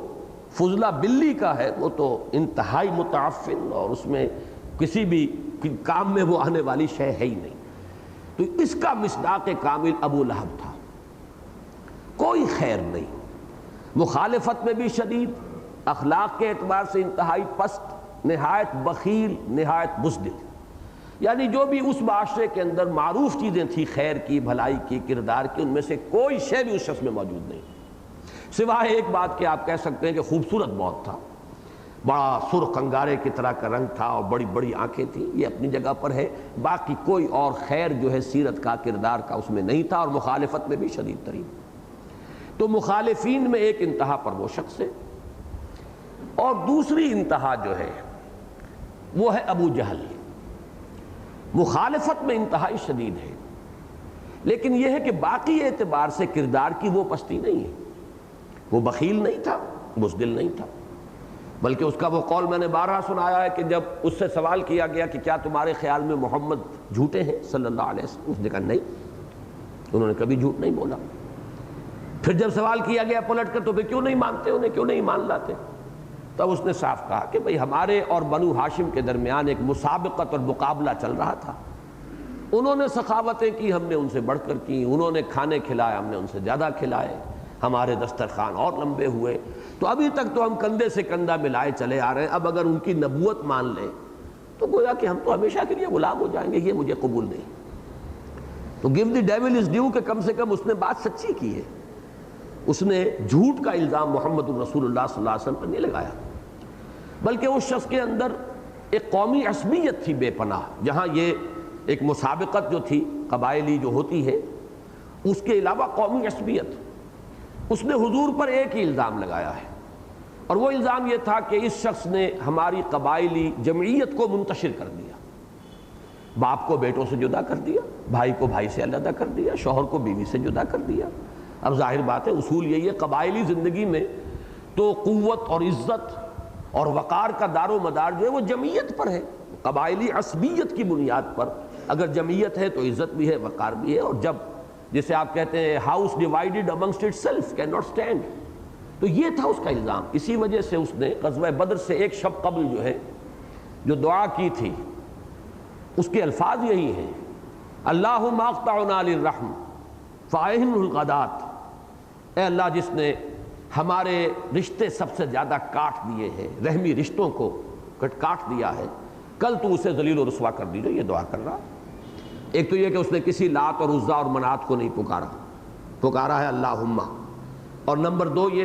فضلہ بلی کا ہے وہ تو انتہائی متعفن، اور اس میں کسی بھی کام میں وہ آنے والی شے ہے ہی نہیں۔ تو اس کا مصداق کامل ابو لہب تھا، کوئی خیر نہیں، مخالفت میں بھی شدید، اخلاق کے اعتبار سے انتہائی پست، نہایت بخیل، نہایت بزدل، یعنی جو بھی اس معاشرے کے اندر معروف چیزیں تھیں خیر کی، بھلائی کی، کردار کی، ان میں سے کوئی شے بھی اس شخص میں موجود نہیں، سوائے ایک بات کہ آپ کہہ سکتے ہیں کہ خوبصورت بہت تھا، بڑا سرخ انگارے کی طرح کا رنگ تھا اور بڑی بڑی آنکھیں تھیں، یہ اپنی جگہ پر ہے، باقی کوئی اور خیر جو ہے سیرت کا، کردار کا اس میں نہیں تھا، اور مخالفت میں بھی شدید ترین۔ تو مخالفین میں ایک انتہا پر وہ شخص ہے، اور دوسری انتہا جو ہے وہ ہے ابو جہل۔ مخالفت میں انتہائی شدید ہے، لیکن یہ ہے کہ باقی اعتبار سے کردار کی وہ پستی نہیں ہے، وہ بخیل نہیں تھا، بزدل نہیں تھا، بلکہ اس کا وہ قول میں نے بارہا سنایا ہے کہ جب اس سے سوال کیا گیا کہ کیا تمہارے خیال میں محمد جھوٹے ہیں صلی اللہ علیہ وسلم، اس نے کہا نہیں، انہوں نے کبھی جھوٹ نہیں بولا۔ پھر جب سوال کیا گیا پلٹ کر تو پھر کیوں نہیں مانتے انہیں، کیوں نہیں مان لاتے، تب اس نے صاف کہا کہ بھئی ہمارے اور بنو ہاشم کے درمیان ایک مسابقت اور مقابلہ چل رہا تھا، انہوں نے سخاوتیں کی، ہم نے ان سے بڑھ کر کی، انہوں نے کھانے کھلائے، ہم نے ان سے زیادہ کھلائے، ہمارے دسترخوان اور لمبے ہوئے، تو ابھی تک تو ہم کندھے سے کندھا ملائے چلے آ رہے ہیں، اب اگر ان کی نبوت مان لیں تو گویا کہ ہم تو ہمیشہ کے لیے غلام ہو جائیں گے، یہ مجھے قبول نہیں۔ تو give the devil is due کہ کم سے کم اس نے بات سچی کی ہے، اس نے جھوٹ کا الزام محمد الرسول اللہ صلی اللہ علیہ وسلم پر نہیں لگایا، بلکہ اس شخص کے اندر ایک قومی عصبیت تھی بے پناہ، جہاں یہ ایک مسابقت جو تھی قبائلی جو ہوتی ہے، اس کے علاوہ قومی عصبیت، اس نے حضور پر ایک ہی الزام لگایا ہے، اور وہ الزام یہ تھا کہ اس شخص نے ہماری قبائلی جمعیت کو منتشر کر دیا، باپ کو بیٹوں سے جدا کر دیا، بھائی کو بھائی سے علیحدہ کر دیا، شوہر کو بیوی سے جدا کر دیا۔ اب ظاہر بات ہے اصول یہی ہے، قبائلی زندگی میں تو قوت اور عزت اور وقار کا دار و مدار جو ہے وہ جمعیت پر ہے، قبائلی عصبیت کی بنیاد پر اگر جمعیت ہے تو عزت بھی ہے، وقار بھی ہے، اور جب جسے آپ کہتے ہیں house divided amongst it self can not stand, تو یہ تھا اس کا الزام۔ اسی وجہ سے اس نے غزوہ بدر سے ایک شب قبل جو ہے جو دعا کی تھی، اس کے الفاظ یہی ہیں، اللہم اقطعنا للرحم فاعن الغدات، اے اللہ جس نے ہمارے رشتے سب سے زیادہ کاٹ دیے ہیں، رحمی رشتوں کو کاٹ دیا ہے، کل تو اسے ذلیل و رسوا کر دیجئے، یہ دعا کر رہا۔ ایک تو یہ کہ اس نے کسی لات اور عزا اور منات کو نہیں پکارا ہے اللہم، اور نمبر دو یہ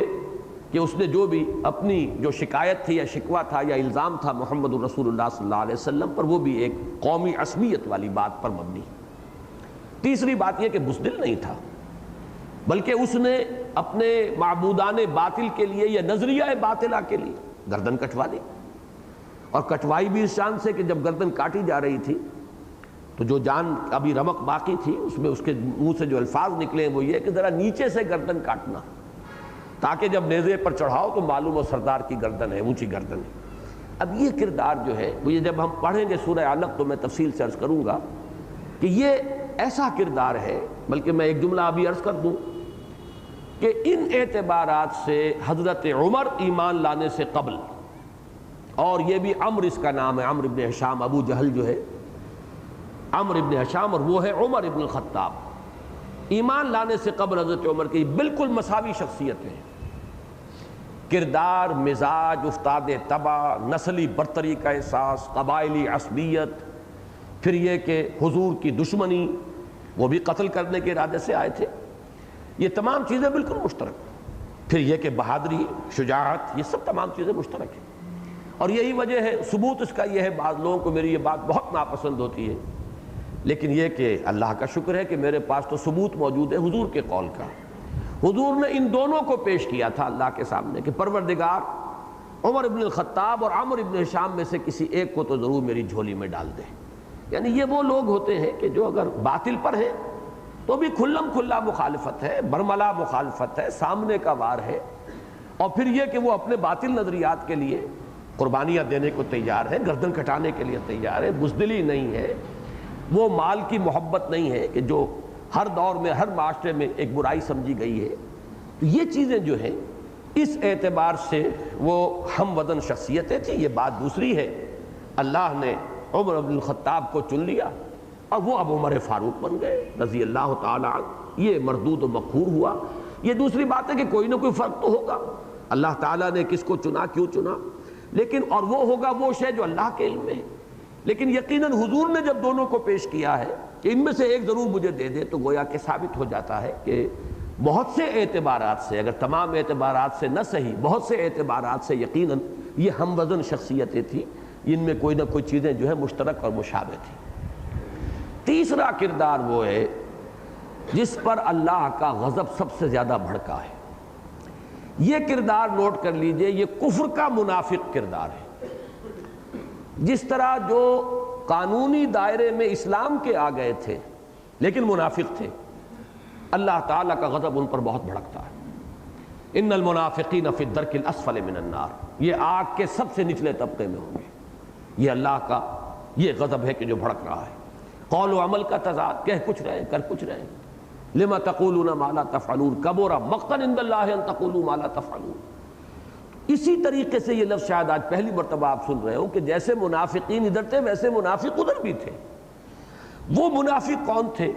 کہ اس نے جو بھی اپنی جو شکایت تھی یا شکوہ تھا یا الزام تھا محمد رسول اللہ صلی اللہ علیہ وسلم پر، وہ بھی ایک قومی عصبیت والی بات پر مبنی۔ تیسری بات یہ کہ بزدل نہیں تھا، بلکہ اس نے اپنے معبودان باطل کے لیے یا نظریہ باطلہ کے لیے گردن کٹوا دی، اور کٹوائی بھی اس شان سے کہ جب گردن کاٹی جا رہی تھی تو جو جان ابھی رمق باقی تھی اس میں اس کے منہ سے جو الفاظ نکلے وہ یہ کہ ذرا نیچے سے گردن کاٹنا، تاکہ جب نیزے پر چڑھاؤ تو معلوم ہو سردار کی گردن ہے، اونچی گردن ہے۔ اب یہ کردار جو ہے وہ یہ جب ہم پڑھیں گے سورہ علق تو میں تفصیل سے عرض کروں گا کہ یہ ایسا کردار ہے، بلکہ میں ایک جملہ ابھی عرض کر دوں کہ ان اعتبارات سے حضرت عمر ایمان لانے سے قبل، اور یہ بھی عمرو اس کا نام ہے، عمرو ابن ہشام، ابو جہل جو ہے عمرو ابن ہشام اور وہ ہے عمر ابن الخطاب، ایمان لانے سے قبل حضرت عمر کی بالکل مساوی شخصیتیں ہیں، کردار، مزاج، افتاد طبع، نسلی برتری کا احساس، قبائلی عصبیت، پھر یہ کہ حضور کی دشمنی، وہ بھی قتل کرنے کے ارادے سے آئے تھے، یہ تمام چیزیں بالکل مشترک، پھر یہ کہ بہادری، شجاعت، یہ سب تمام چیزیں مشترک ہیں۔ اور یہی وجہ ہے، ثبوت اس کا یہ ہے، بعض لوگوں کو میری یہ بات بہت ناپسند ہوتی ہے، لیکن یہ کہ اللہ کا شکر ہے کہ میرے پاس تو ثبوت موجود ہے حضور کے قول کا۔ حضور نے ان دونوں کو پیش کیا تھا اللہ کے سامنے کہ پروردگار عمر ابن الخطاب اور عمرو ابن ہشام میں سے کسی ایک کو تو ضرور میری جھولی میں ڈال دے۔ یعنی یہ وہ لوگ ہوتے ہیں کہ جو اگر باطل پر ہیں تو بھی کھلم کھلا مخالفت ہے، برملا مخالفت ہے، سامنے کا وار ہے، اور پھر یہ کہ وہ اپنے باطل نظریات کے لیے قربانیاں دینے کو تیار ہے، گردن کٹانے کے لیے تیار ہے، بزدلی نہیں ہے، وہ مال کی محبت نہیں ہے کہ جو ہر دور میں ہر معاشرے میں ایک برائی سمجھی گئی ہے۔ تو یہ چیزیں جو ہیں اس اعتبار سے وہ ہم وزن شخصیتیں تھیں۔ یہ بات دوسری ہے، اللہ نے عمر بن الخطاب کو چن لیا اور وہ اب عمر فاروق بن گئے رضی اللہ تعالیٰ عنہ، یہ مردود و مقہور ہوا۔ یہ دوسری بات ہے کہ کوئی نہ کوئی فرق تو ہوگا، اللہ تعالیٰ نے کس کو چنا، کیوں چنا، لیکن اور وہ ہوگا وہ شے جو اللہ کے علم میں ہے۔ لیکن یقیناً حضور نے جب دونوں کو پیش کیا ہے کہ ان میں سے ایک ضرور مجھے دے دے، تو گویا کہ ثابت ہو جاتا ہے کہ بہت سے اعتبارات سے، اگر تمام اعتبارات سے نہ صحیح، بہت سے اعتبارات سے یقیناً یہ ہم وزن شخصیتیں تھیں، ان میں کوئی نہ کوئی چیزیں جو ہے مشترک اور مشابہ تھیں۔ تیسرا کردار وہ ہے جس پر اللہ کا غضب سب سے زیادہ بھڑکا ہے۔ یہ کردار نوٹ کر لیجئے، یہ کفر کا منافق کردار ہے۔ جس طرح جو قانونی دائرے میں اسلام کے آ گئے تھے لیکن منافق تھے، اللہ تعالیٰ کا غضب ان پر بہت بھڑکتا ہے۔ ان المنافقین فی الدرک الاسفل من النار، یہ آگ کے سب سے نچلے طبقے میں ہوں گے۔ یہ اللہ کا یہ غضب ہے کہ جو بھڑک رہا ہے۔ قول و عمل کا تضاد، کہہ کچھ رہے کر کچھ رہے۔ لما تقولون ما لا تفعلون کبر مقتا عند اللہ ان تقولوا ما لا تفعلون۔ اسی طریقے سے یہ لفظ شاید آج پہلی مرتبہ آپ سن رہے ہو کہ جیسے منافقین ادھر تھے ویسے منافق ادھر بھی تھے۔ وہ منافق کون تھے؟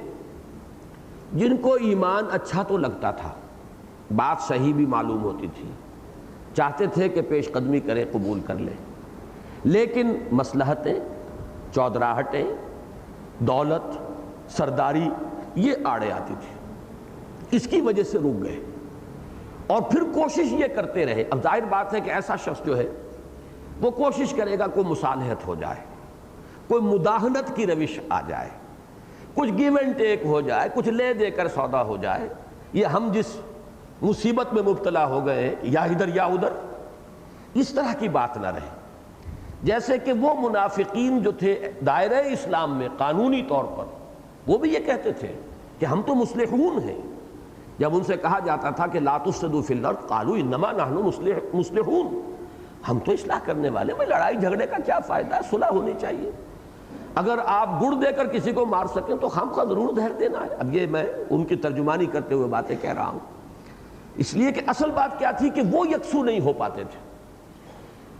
جن کو ایمان اچھا تو لگتا تھا، بات صحیح بھی معلوم ہوتی تھی، چاہتے تھے کہ پیش قدمی کریں، قبول کر لیں، لیکن مصلحتیں، چودراہٹیں، دولت، سرداری، یہ آڑے آتی تھی، اس کی وجہ سے رک گئے، اور پھر کوشش یہ کرتے رہے۔ اب ظاہر بات ہے کہ ایسا شخص جو ہے وہ کوشش کرے گا کوئی مصالحت ہو جائے، کوئی مداہنت کی روش آ جائے، کچھ گیو اینڈ ٹیک ہو جائے، کچھ لے دے کر سودا ہو جائے۔ یہ ہم جس مصیبت میں مبتلا ہو گئے ہیں، یا ادھر یا ادھر، اس طرح کی بات نہ رہے۔ جیسے کہ وہ منافقین جو تھے دائرہ اسلام میں قانونی طور پر، وہ بھی یہ کہتے تھے کہ ہم تو مصلحون ہیں۔ جب ان سے کہا جاتا تھا کہ لا تفسدوا فی الارض قالوا انما نحن مصلحون، ہم تو اصلاح کرنے والے، میں لڑائی جھگڑے کا کیا فائدہ ہے، صلح ہونی چاہیے۔ اگر آپ گڑ دے کر کسی کو مار سکیں تو خامخواہ ضرور زہر دینا ہے۔ اب یہ میں ان کی ترجمانی کرتے ہوئے باتیں کہہ رہا ہوں، اس لیے کہ اصل بات کیا تھی کہ وہ یکسو نہیں ہو پاتے تھے۔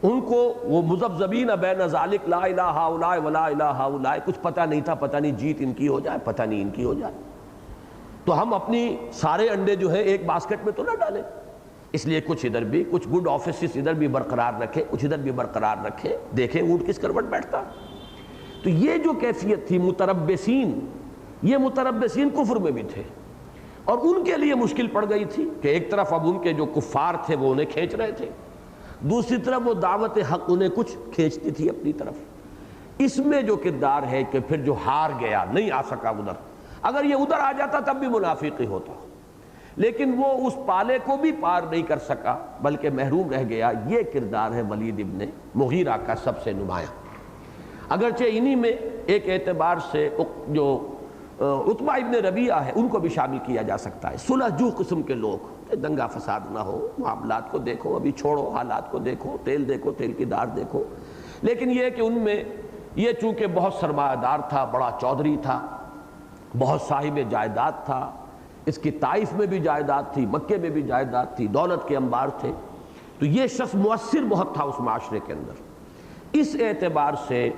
ان کو وہ مذبذبین بین ذالک لا الہ ہؤلاء ولا الہ ہؤلاء، کچھ پتہ نہیں تھا، پتہ نہیں جیت ان کی ہو جائے، پتہ نہیں ان کی ہو جائے، تو ہم اپنی سارے انڈے جو ہیں ایک باسکٹ میں تو نہ ڈالیں، اس لیے کچھ ادھر بھی، کچھ گڈ آفیسز ادھر بھی برقرار رکھے، کچھ ادھر بھی برقرار رکھے، دیکھیں اونٹ کس کروٹ بیٹھتا۔ تو یہ جو کیفیت تھی متربصین، یہ متربصین کفر میں بھی تھے، اور ان کے لیے مشکل پڑ گئی تھی کہ ایک طرف اب ان کے جو کفار تھے وہ انہیں کھینچ رہے تھے، دوسری طرف وہ دعوت حق انہیں کچھ کھینچتی تھی اپنی طرف۔ اس میں جو کردار ہے کہ پھر جو ہار گیا، نہیں آ سکا ادھر، اگر یہ ادھر آ جاتا تب بھی منافق ہی ہوتا، لیکن وہ اس پالے کو بھی پار نہیں کر سکا بلکہ محروم رہ گیا۔ یہ کردار ہے ولید ابن مغیرہ کا سب سے نمایاں۔ اگرچہ انہی میں ایک اعتبار سے جو عتبہ ابن ربیعہ ہے ان کو بھی شامل کیا جا سکتا ہے، صلح جو قسم کے لوگ، دنگا فساد نہ ہو، معاملات کو دیکھو، ابھی چھوڑو حالات کو دیکھو، تیل کی دار دیکھو، لیکن یہ کہ ان میں یہ چونکہ بہت سرمایہ دار تھا، بڑا چودھری تھا، بہت صاحب جائیداد تھا، اس کی طائف میں بھی جائیداد تھی، مکے میں بھی جائیداد تھی، دولت کے انبار تھے، تو یہ شخص مؤثر بہت تھا اس معاشرے کے اندر۔ اس اعتبار سے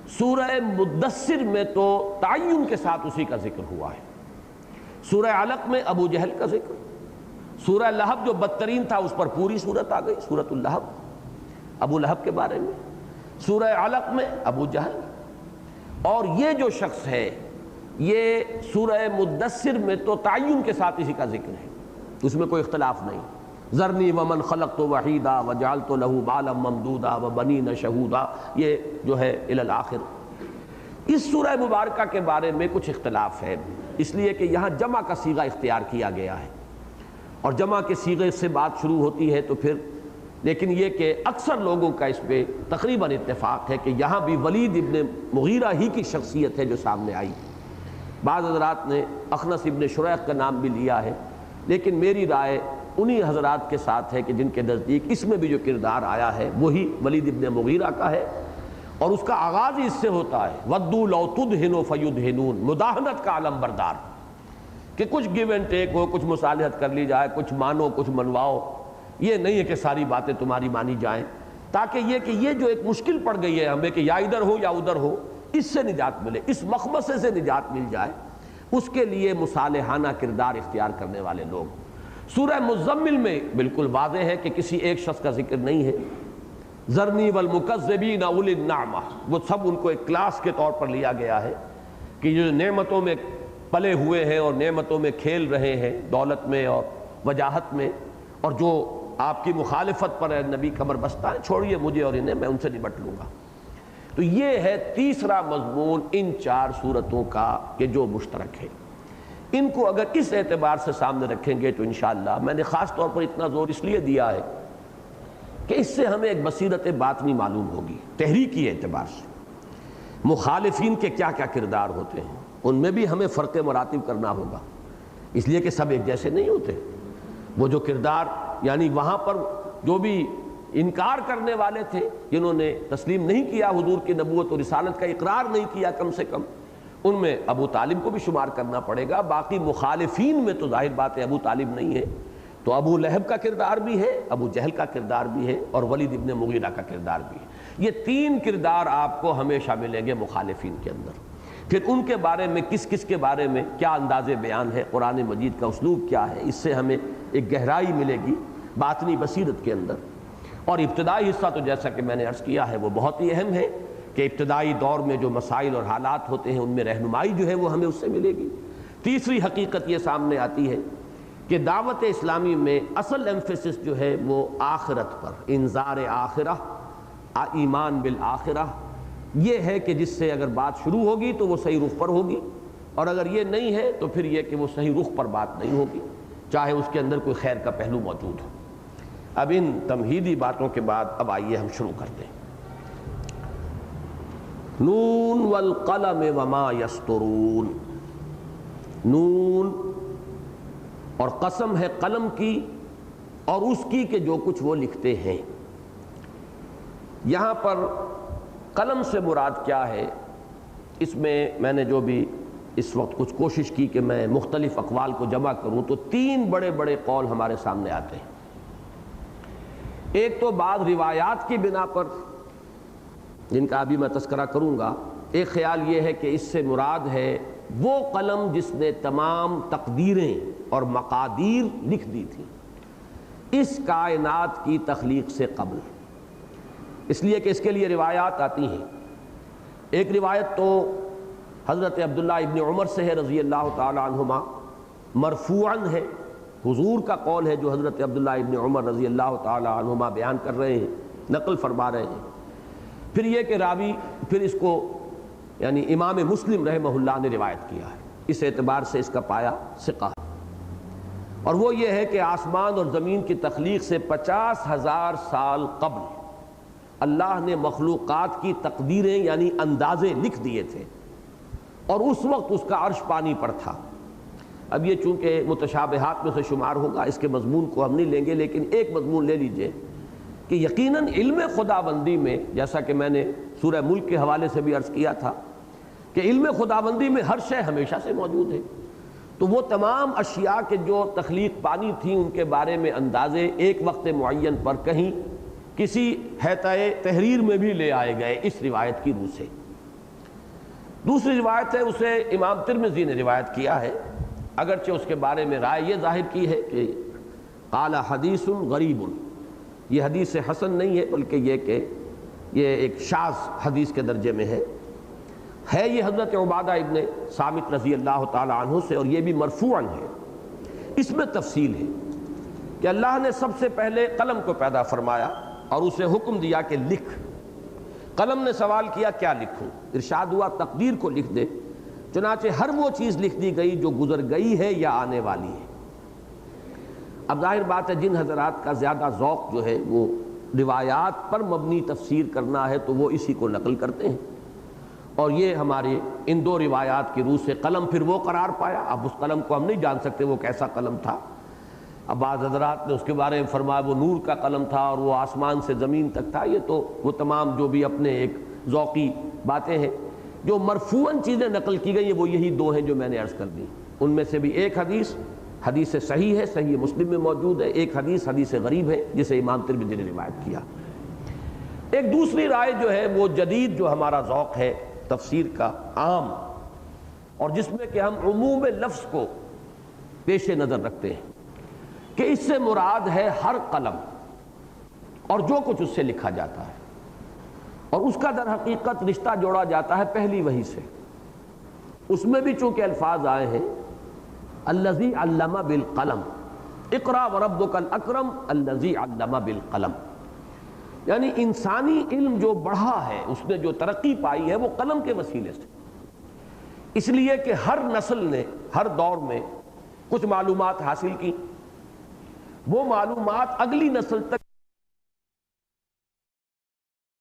سورہ مدثر میں تو تعین کے ساتھ اسی کا ذکر ہوا ہے، سورہ علق میں ابو جہل کا ذکر، سورہ لہب جو بدترین تھا اس پر پوری صورت آ گئی، سورۃ اللہب، ابو لہب کے بارے میں، سورہ علق میں ابو جہل، اور یہ جو شخص ہے یہ سورہ مدثر میں تو تعین کے ساتھ اسی کا ذکر ہے، اس میں کوئی اختلاف نہیں۔ ذرنی ومن خلقت وحیدا وجعلت له مالا ممدودا وبنین شہودا، یہ جو ہے الی الآخر۔ اس سورہ مبارکہ کے بارے میں کچھ اختلاف ہے، اس لیے کہ یہاں جمع کا صیغہ اختیار کیا گیا ہے، اور جمع کے صیغے سے بات شروع ہوتی ہے تو پھر، لیکن یہ کہ اکثر لوگوں کا اس پہ تقریباً اتفاق ہے کہ یہاں بھی ولید ابن مغیرہ ہی کی شخصیت ہے جو سامنے آئی۔ بعض حضرات نے اخنس ابن شریح کا نام بھی لیا ہے، لیکن میری رائے انہی حضرات کے ساتھ ہے کہ جن کے نزدیک اس میں بھی جو کردار آیا ہے وہی ولید ابن مغیرہ کا ہے، اور اس کا آغاز ہی اس سے ہوتا ہے، وَدُّوا لَوْ تُدْهِنُوا فَيُدْهِنُونَ، مداہنت کا علم بردار، کہ کچھ گیو اینڈ ٹیک ہو، کچھ مصالحت کر لی جائے، کچھ مانو کچھ منواؤ، یہ نہیں ہے کہ ساری باتیں تمہاری مانی جائیں، تاکہ یہ کہ یہ جو ایک مشکل پڑ گئی ہے ہمیں کہ یا ادھر ہو یا ادھر ہو، اس سے نجات ملے، اس مخمصے سے نجات مل جائے، اس کے لیے مصالحانہ کردار اختیار کرنے والے لوگ۔ سورہ مزمل میں بالکل واضح ہے کہ کسی ایک شخص کا ذکر نہیں ہے، ذرنی والمکذبین اولی النعمہ، وہ سب ان کو ایک کلاس کے طور پر لیا گیا ہے کہ جو نعمتوں میں پلے ہوئے ہیں اور نعمتوں میں کھیل رہے ہیں، دولت میں اور وجاہت میں، اور جو آپ کی مخالفت پر نبی کمر بستہ ہے، چھوڑیے مجھے اور انہیں، میں ان سے نمٹ لوں گا۔ تو یہ ہے تیسرا مضمون ان چار صورتوں کا کہ جو مشترک ہے۔ ان کو اگر اس اعتبار سے سامنے رکھیں گے تو انشاءاللہ، میں نے خاص طور پر اتنا زور اس لیے دیا ہے کہ اس سے ہمیں ایک بصیرت باطنی معلوم ہوگی، تحریکی اعتبار سے مخالفین کے کیا کیا کردار ہوتے ہیں، ان میں بھی ہمیں فرق مراتب کرنا ہوگا، اس لیے کہ سب ایک جیسے نہیں ہوتے۔ وہ جو کردار، یعنی وہاں پر جو بھی انکار کرنے والے تھے، جنہوں نے تسلیم نہیں کیا حضور کی نبوت اور رسالت کا اقرار نہیں کیا، کم سے کم ان میں ابو طالب کو بھی شمار کرنا پڑے گا، باقی مخالفین میں تو ظاہر بات ہے ابو طالب نہیں ہے، تو ابو لہب کا کردار بھی ہے، ابو جہل کا کردار بھی ہے، اور ولید ابن مغیرہ کا کردار بھی ہے۔ یہ تین کردار آپ کو ہمیشہ ملیں گے مخالفین کے اندر۔ پھر ان کے بارے میں کس کس کے بارے میں کیا انداز بیان ہے، قرآن مجید کا اسلوب کیا ہے، اس سے ہمیں ایک گہرائی ملے گی باطنی بصیرت کے اندر۔ اور ابتدائی حصہ تو جیسا کہ میں نے عرض کیا ہے وہ بہت ہی اہم ہے کہ ابتدائی دور میں جو مسائل اور حالات ہوتے ہیں ان میں رہنمائی جو ہے وہ ہمیں اس سے ملے گی۔ تیسری حقیقت یہ سامنے آتی ہے کہ دعوت اسلامی میں اصل ایمفیسس جو ہے وہ آخرت پر، انذار آخرہ، ایمان بالآخرہ، یہ ہے کہ جس سے اگر بات شروع ہوگی تو وہ صحیح رخ پر ہوگی، اور اگر یہ نہیں ہے تو پھر یہ کہ وہ صحیح رخ پر بات نہیں ہوگی، چاہے اس کے اندر کوئی خیر کا پہلو موجود ہو۔ اب ان تمہیدی باتوں کے بعد اب آئیے ہم شروع کرتے ہیں۔ نون والقلم وما یسطرون، نون اور قسم ہے قلم کی اور اس کی کہ جو کچھ وہ لکھتے ہیں۔ یہاں پر قلم سے مراد کیا ہے، اس میں نے جو بھی اس وقت کچھ کوشش کی کہ میں مختلف اقوال کو جمع کروں تو تین بڑے بڑے قول ہمارے سامنے آتے ہیں۔ ایک تو بعض روایات کی بنا پر جن کا ابھی میں تذکرہ کروں گا، ایک خیال یہ ہے کہ اس سے مراد ہے وہ قلم جس نے تمام تقدیریں اور مقادیر لکھ دی تھی اس کائنات کی تخلیق سے قبل، اس لیے کہ اس کے لیے روایات آتی ہیں۔ ایک روایت تو حضرت عبداللہ ابن عمر سے ہے رضی اللہ تعالی عنہما مرفوعاً ہے، حضور کا قول ہے جو حضرت عبداللہ ابن عمر رضی اللہ تعالی عنہما بیان کر رہے ہیں، نقل فرما رہے ہیں۔ پھر یہ کہ راوی پھر اس کو یعنی امام مسلم رحمہ اللہ نے روایت کیا ہے، اس اعتبار سے اس کا پایا ثقہ ہے، اور وہ یہ ہے کہ آسمان اور زمین کی تخلیق سے 50,000 سال قبل اللہ نے مخلوقات کی تقدیریں یعنی اندازے لکھ دیے تھے، اور اس وقت اس کا عرش پانی پر تھا۔ اب یہ چونکہ متشابہات میں سے شمار ہوگا، اس کے مضمون کو ہم نہیں لیں گے، لیکن ایک مضمون لے لیجئے کہ یقیناً علم خداوندی میں، جیسا کہ میں نے سورہ ملک کے حوالے سے بھی عرض کیا تھا کہ علم خداوندی میں ہر شے ہمیشہ سے موجود ہے، تو وہ تمام اشیاء کے جو تخلیق پانی تھیں ان کے بارے میں اندازے ایک وقت معین پر کہیں کسی حیطۂ تحریر میں بھی لے آئے گئے اس روایت کی روح سے۔ دوسری روایت ہے، اسے امام ترمذی نے روایت کیا ہے، اگرچہ اس کے بارے میں رائے یہ ظاہر کی ہے کہ قال حدیث غریب، یہ حدیث حسن نہیں ہے بلکہ یہ کہ یہ ایک شاذ حدیث کے درجے میں ہے یہ حضرت عبادہ ابن صامت رضی اللہ تعالی عنہ سے، اور یہ بھی مرفوعاً ہے۔ اس میں تفصیل ہے کہ اللہ نے سب سے پہلے قلم کو پیدا فرمایا اور اسے حکم دیا کہ لکھ۔ قلم نے سوال کیا کیا لکھوں؟ ارشاد ہوا تقدیر کو لکھ دے، چنانچہ ہر وہ چیز لکھ دی گئی جو گزر گئی ہے یا آنے والی ہے۔ اب ظاہر بات ہے جن حضرات کا زیادہ ذوق جو ہے وہ روایات پر مبنی تفسیر کرنا ہے تو وہ اسی کو نقل کرتے ہیں، اور یہ ہمارے ان دو روایات کی روح سے قلم پھر وہ قرار پایا۔ اب اس قلم کو ہم نہیں جان سکتے وہ کیسا قلم تھا، اب بعض حضرات نے اس کے بارے میں فرمایا وہ نور کا قلم تھا اور وہ آسمان سے زمین تک تھا، یہ تو وہ تمام جو بھی اپنے ایک ذوقی باتیں ہیں۔ جو مرفوعاً چیزیں نقل کی گئی ہیں وہ یہی دو ہیں جو میں نے عرض کر دی، ان میں سے بھی ایک حدیث صحیح ہے، صحیح مسلم میں موجود ہے، ایک حدیث غریب ہے جسے امام ترمذی نے روایت کیا۔ ایک دوسری رائے جو ہے وہ جدید جو ہمارا ذوق ہے تفسیر کا عام، اور جس میں کہ ہم عموم لفظ کو پیش نظر رکھتے ہیں کہ اس سے مراد ہے ہر قلم اور جو کچھ اس سے لکھا جاتا ہے، اور اس کا در حقیقت رشتہ جوڑا جاتا ہے پہلی وحی سے۔ اس میں بھی چونکہ الفاظ آئے ہیں الذی علم بالقلم، اقرا وربک الاکرم الذی علم بالقلم، یعنی انسانی علم جو بڑھا ہے، اس نے جو ترقی پائی ہے وہ قلم کے وسیلے سے، اس لیے کہ ہر نسل نے ہر دور میں کچھ معلومات حاصل کی، وہ معلومات اگلی نسل تک